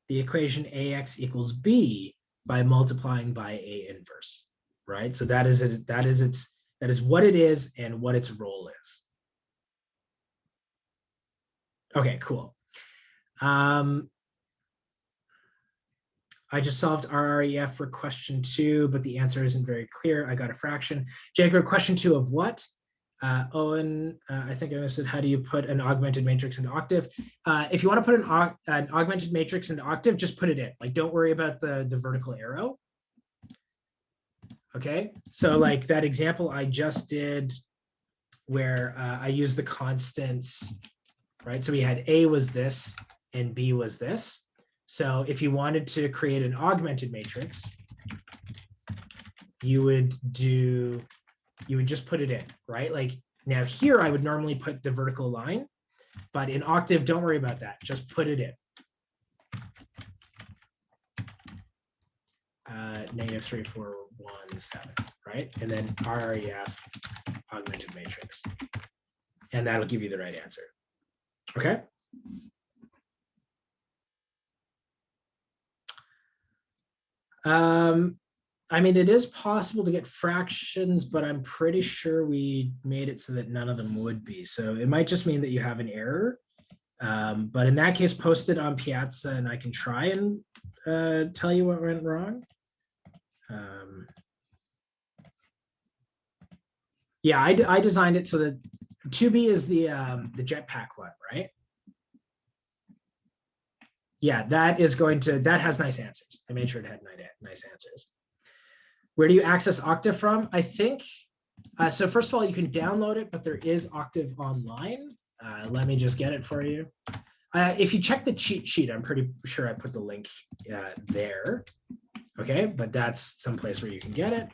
the equation AX equals B by multiplying by A inverse, right? So that is it. That is what it is and what its role is. Okay, cool. I just solved RREF for question 2, but the answer isn't very clear. I got a fraction. Jacob, question 2 of what? Owen, I think I said, how do you put an augmented matrix into octave? If you want to put an augmented matrix into octave, just put it in. Like, don't worry about the vertical arrow. Okay, so like that example I just did where I used the constants, right? So we had A was this and B was this. So if you wanted to create an augmented matrix, you would just put it in, right? Like now here I would normally put the vertical line, but in octave, don't worry about that. Just put it in. -3, 4, 1, 7, right? And then RREF augmented matrix. And that'll give you the right answer. Okay. I mean, it is possible to get fractions, but I'm pretty sure we made it so that none of them would be. So it might just mean that you have an error. But in that case, post it on Piazza and I can try and tell you what went wrong. Yeah, I designed it so that 2B is the jetpack one, right? Yeah, that has nice answers. I made sure it had nice answers. Where do you access Octave from? I think, so first of all, you can download it, but there is Octave online. Let me just get it for you. If you check the cheat sheet, I'm pretty sure I put the link there. Okay, but that's someplace where you can get it.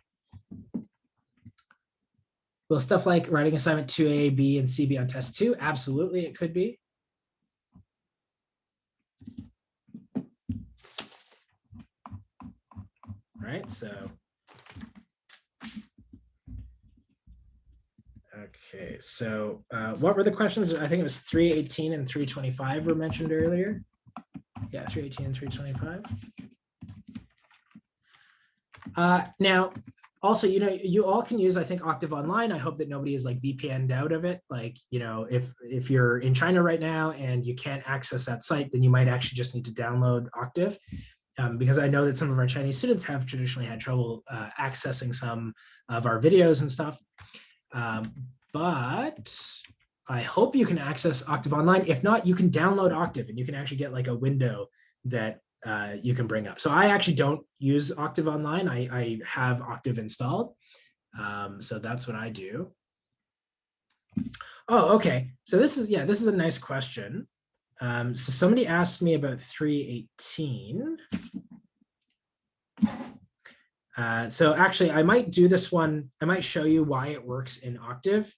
Will stuff like writing assignment 2A, B, and C be on test 2? Absolutely, it could be. Right, so. Okay, so what were the questions? I think it was 318 and 325 were mentioned earlier. Yeah, 318 and 325. Now, also, you all can use, I think, Octave Online. I hope that nobody is like VPN'd out of it. Like, if you're in China right now and you can't access that site, then you might actually just need to download Octave. Because I know that some of our Chinese students have traditionally had trouble accessing some of our videos and stuff. But I hope you can access Octave Online. If not, you can download Octave and you can actually get like a window that you can bring up. So I actually don't use Octave Online. I have Octave installed. So that's what I do. Oh, okay. So this is a nice question. So somebody asked me about 318. So actually, I might do this one. I might show you why it works in Octave,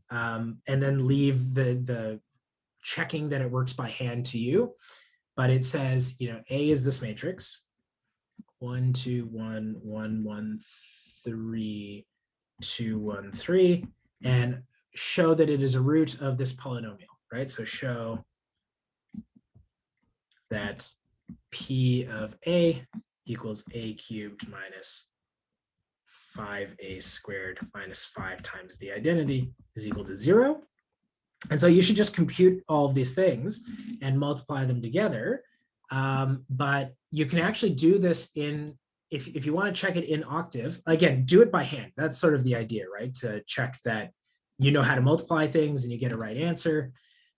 and then leave the checking that it works by hand to you. But it says, A is this matrix, 1, 2, 1, 1, 1, 3, 2, 1, 3, and show that it is a root of this polynomial, right? So show that P of A equals A cubed minus 5A squared minus 5 times the identity is equal to 0. And so you should just compute all of these things and multiply them together. But you can actually do this if you want to check it in Octave, again, do it by hand. That's sort of the idea, right? To check that you know how to multiply things and you get a right answer.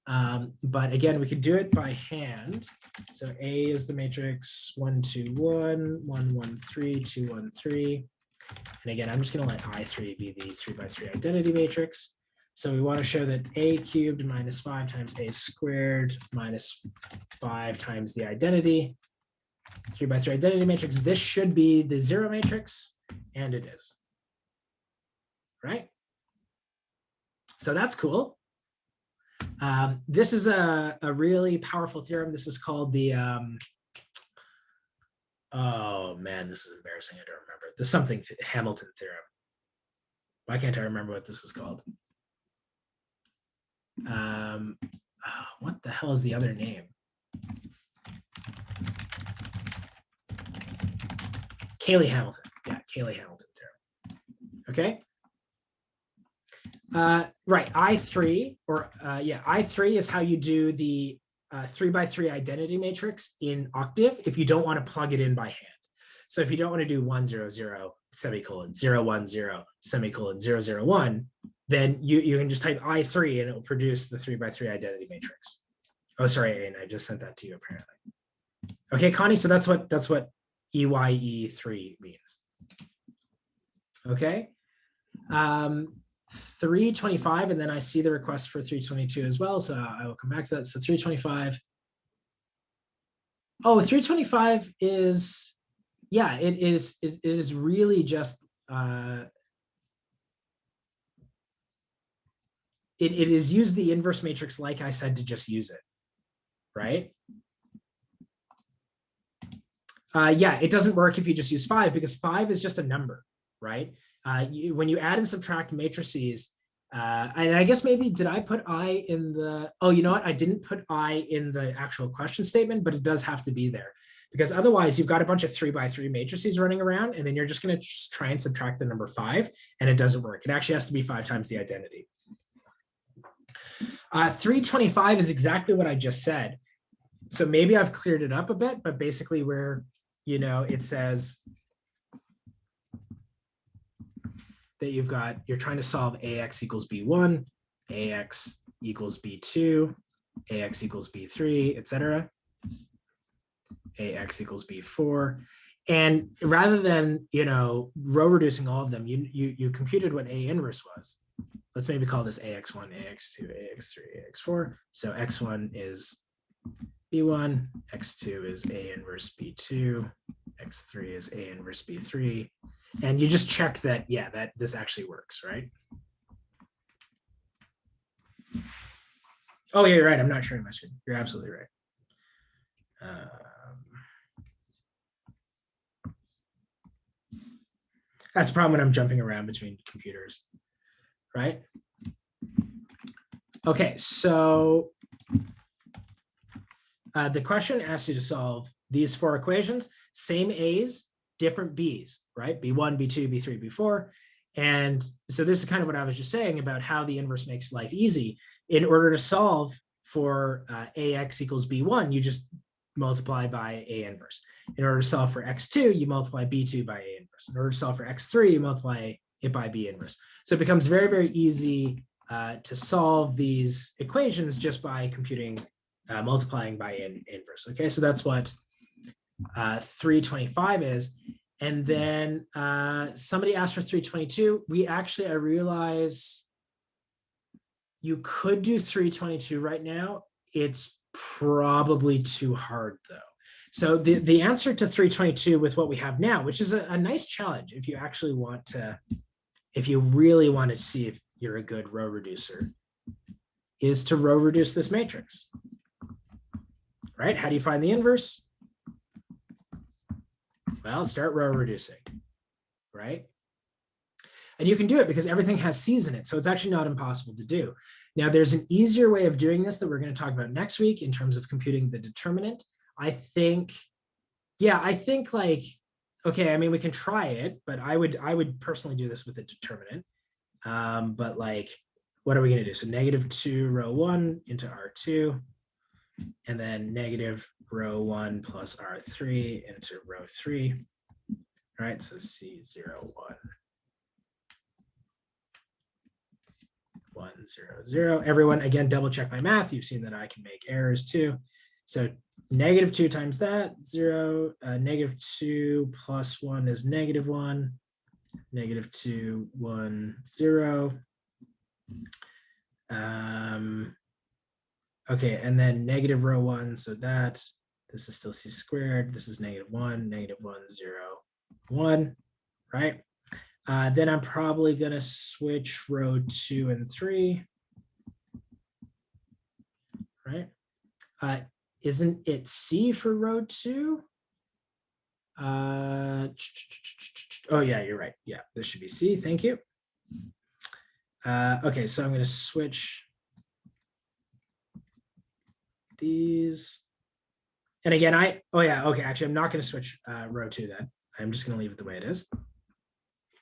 But again, we could do it by hand. So A is the matrix 1, 2, 1, 1, 1, 3, 2, 1, 3. And again, I'm just going to let I3 be the 3 by 3 identity matrix. So we want to show that A cubed minus 5 times A squared minus 5 times the identity, 3 by 3 identity matrix. This should be the 0 matrix, and it is. Right? So that's cool. This is a really powerful theorem. This is called the, oh man, this is embarrassing. I don't remember. The something Hamilton theorem. Why can't I remember what this is called? What the hell is the other name? Cayley-Hamilton. Yeah, Cayley-Hamilton theorem. Okay. Right, I3, or I3 is how you do the 3x3 identity matrix in Octave if you don't want to plug it in by hand. So if you don't want to do 1, 0, 0, semicolon, 0, 1, 0, semicolon, 0, 0, 1, then you can just type I3 and it will produce the 3x3 identity matrix. Oh, sorry, and I just sent that to you apparently. Okay, Connie, so that's what EYE3 means. Okay. 325, and then I see the request for 322 as well, so I will come back to that. So 325. Oh, 325 is, yeah, it is really just it is use the inverse matrix like I said to just use it, right? Yeah, it doesn't work if you just use 5 because 5 is just a number, right? When you add and subtract matrices, and I guess maybe did I put I in the, oh, you know what? I didn't put I in the actual question statement, but it does have to be there because otherwise you've got a bunch of 3x3 matrices running around and then you're just going to try and subtract the number 5 and it doesn't work. It actually has to be 5 times the identity. 325 is exactly what I just said. So maybe I've cleared it up a bit, but basically where, you know, it says that you're trying to solve AX equals B1, AX equals B2, AX equals B3, etc. AX equals B4. And rather than, you know, row reducing all of them, you computed what A inverse was. Let's maybe call this AX1, AX2, AX3, AX4. So X1 is B1, X2 is A inverse B2, X3 is A inverse B3. And you just check that, yeah, that this actually works, right? Oh, yeah, you're right. I'm not sharing my screen. You're absolutely right. That's the problem when I'm jumping around between computers, right? Okay, so the question asks you to solve these 4 equations, same A's, different B's, right? B1, B2, B3, B4. And so this is kind of what I was just saying about how the inverse makes life easy. In order to solve for AX equals B1, you just multiply by A inverse. In order to solve for X2, you multiply B2 by A inverse. In order to solve for X3, you multiply it by B inverse. So it becomes very, very easy to solve these equations just by computing, multiplying by N inverse. Okay, so that's what 325 is. And then somebody asked for 322. I realize you could do 322 right now. It's probably too hard though. So the answer to 322 with what we have now, which is a nice challenge if you actually want to, if you really want to see if you're a good row reducer, is to row reduce this matrix, right? How do you find the inverse? Well, start row reducing, right? And you can do it because everything has C's in it. So it's actually not impossible to do. Now, there's an easier way of doing this that we're going to talk about next week in terms of computing the determinant. I think like, okay, I mean, we can try it, but I would personally do this with a determinant. But like, what are we going to do? So -2 row 1 into R2, and then negative row 1 plus R3 into row 3. All right, so C0, 1. 1, 0, 0. Everyone, again, double check my math. You've seen that I can make errors too. So -2 times that, 0. -2 plus 1 is -1. -2, 1, 0. Okay, and then negative row 1, so that this is still C squared. This is -1, -1, 0, 1, right? Then I'm probably going to switch row 2 and 3, right? Isn't it C for row 2? Oh, yeah, you're right. Yeah, this should be C. Thank you. Okay, so I'm going to switch these. And again, okay, actually, I'm not going to switch row 2 then. I'm just going to leave it the way it is.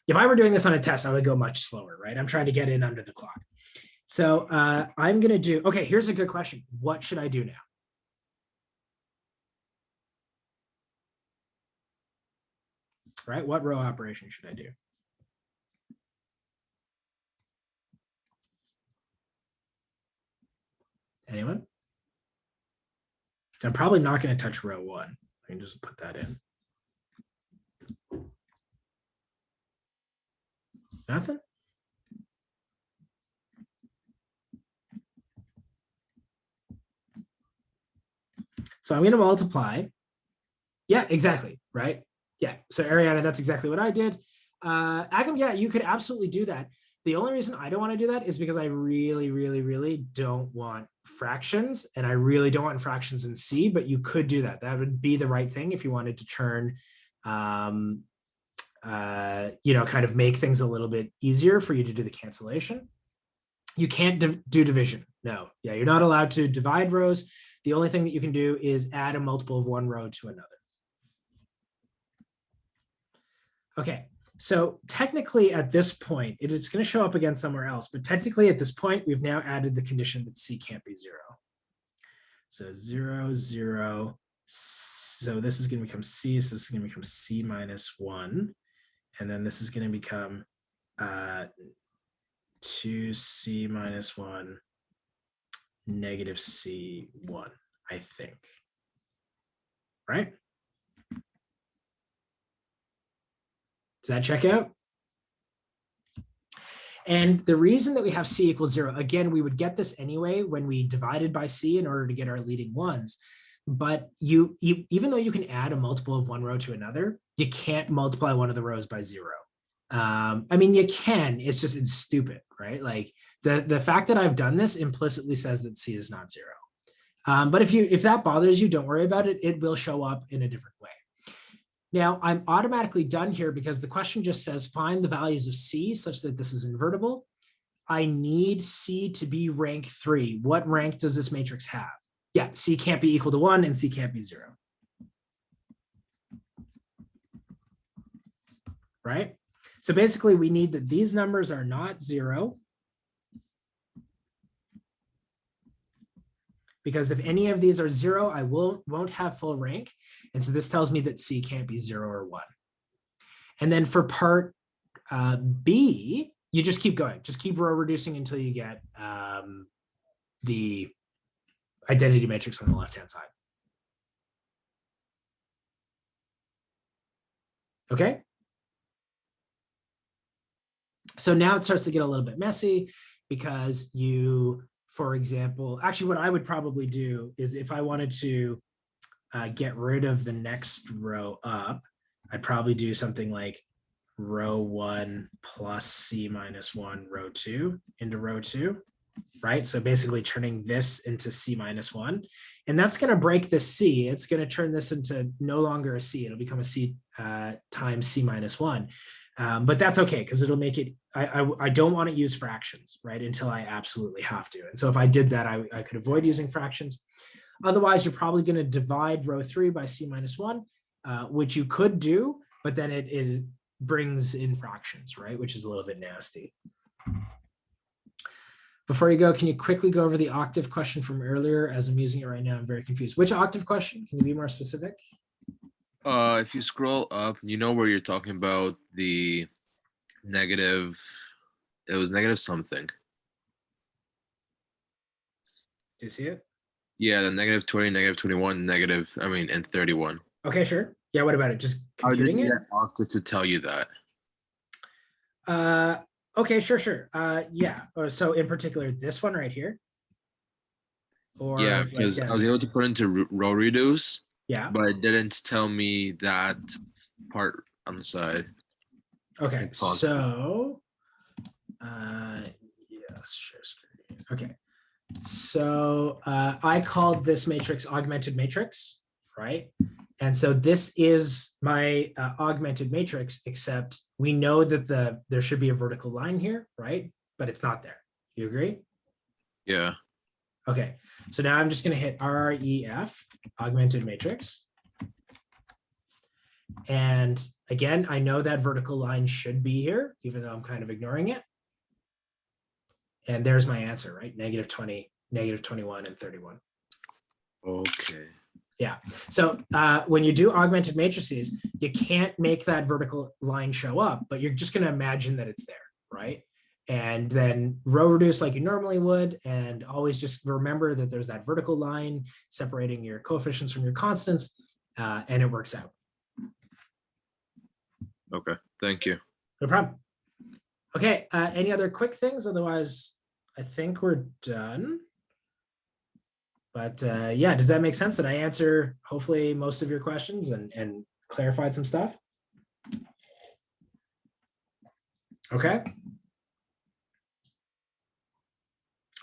If I were doing this on a test, I would go much slower, right? I'm trying to get in under the clock. So I'm going to do, okay, here's a good question. What should I do now? Right? What row operation should I do? Anyone? So I'm probably not going to touch row 1. I can just put that in. Nothing? So I'm going to multiply. Yeah, exactly, right? Yeah, so Ariana, that's exactly what I did. Agam, yeah, you could absolutely do that. The only reason I don't want to do that is because I really, really, really don't want fractions, and I really don't want fractions in C, but you could do that. That would be the right thing if you wanted to turn, kind of make things a little bit easier for you to do the cancellation. You can't do division. No, yeah, you're not allowed to divide rows. The only thing that you can do is add a multiple of one row to another. Okay, so technically at this point, it is going to show up again somewhere else, but technically at this point, we've now added the condition that C can't be 0. So 0, 0. So this is going to become C. So this is going to become C minus 1. And then this is going to become 2C minus 1, negative C1, I think. Right? Does that check out? And the reason that we have C equals 0, again, we would get this anyway when we divided by C in order to get our leading ones. But you even though you can add a multiple of one row to another, you can't multiply one of the rows by 0. I mean, you can, it's stupid, right? Like the fact that I've done this implicitly says that C is not 0. But if that bothers you, don't worry about it. It will show up in a different way. Now I'm automatically done here because the question just says find the values of C such that this is invertible. I need C to be rank 3. What rank does this matrix have? Yeah, C can't be equal to 1 and C can't be 0. Right? So basically we need that these numbers are not 0. Because if any of these are 0, I won't have full rank. And so this tells me that C can't be 0 or 1. And then for part B, you just keep going. Just keep row reducing until you get the identity matrix on the left-hand side. Okay? So now it starts to get a little bit messy because you, for example, actually what I would probably do is if I wanted to get rid of the next row up, I'd probably do something like row 1 plus C minus 1 row 2 into row 2, right? So basically turning this into C minus 1. And that's going to break this C. It's going to turn this into no longer a C. It'll become a C times C minus 1. But that's okay because it'll make it, I don't want to use fractions, right, until I absolutely have to. And so if I did that, I could avoid using fractions. Otherwise, you're probably going to divide row 3 by C minus 1, which you could do, but then it brings in fractions, right, which is a little bit nasty. Before you go, can you quickly go over the octave question from earlier? As I'm using it right now, I'm very confused. Which octave question? Can you be more specific? If you scroll up, you know where you're talking about the negative, it was negative something. Do you see it? Yeah, the negative 20, negative 21, negative, and 31. Okay, sure. Yeah, what about it? Just How did computing you it? get octave to tell you that? Okay, sure. Yeah. So in particular, this one right here. Or Yeah, like because I was down able here? to put into row reduce, Yeah. but it didn't tell me that part on the side. Okay. It's possible. So, yes, share screen. Okay. So I called this matrix augmented matrix, right? And so this is my augmented matrix, except we know that there should be a vertical line here, right? But it's not there. You agree? Yeah. Okay. So now I'm just going to hit RREF, augmented matrix. And Again, I know that vertical line should be here, even though I'm kind of ignoring it. And there's my answer, right? -20, -21, and 31. Okay. Yeah. So when you do augmented matrices, you can't make that vertical line show up, but you're just going to imagine that it's there, right? And then row reduce like you normally would, and always just remember that there's that vertical line separating your coefficients from your constants, and it works out. Okay. Thank you. No problem. Okay. Any other quick things? Otherwise, I think we're done. But yeah, does that make sense? Did I answer hopefully most of your questions and clarified some stuff? Okay.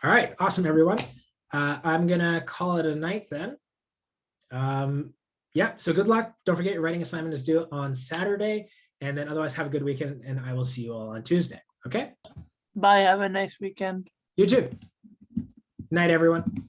All right, awesome, everyone. I'm gonna call it a night then. Yeah, so good luck. Don't forget your writing assignment is due on Saturday, and then otherwise have a good weekend, and I will see you all on Tuesday. Okay? Bye. Have a nice weekend. You too. Night, everyone.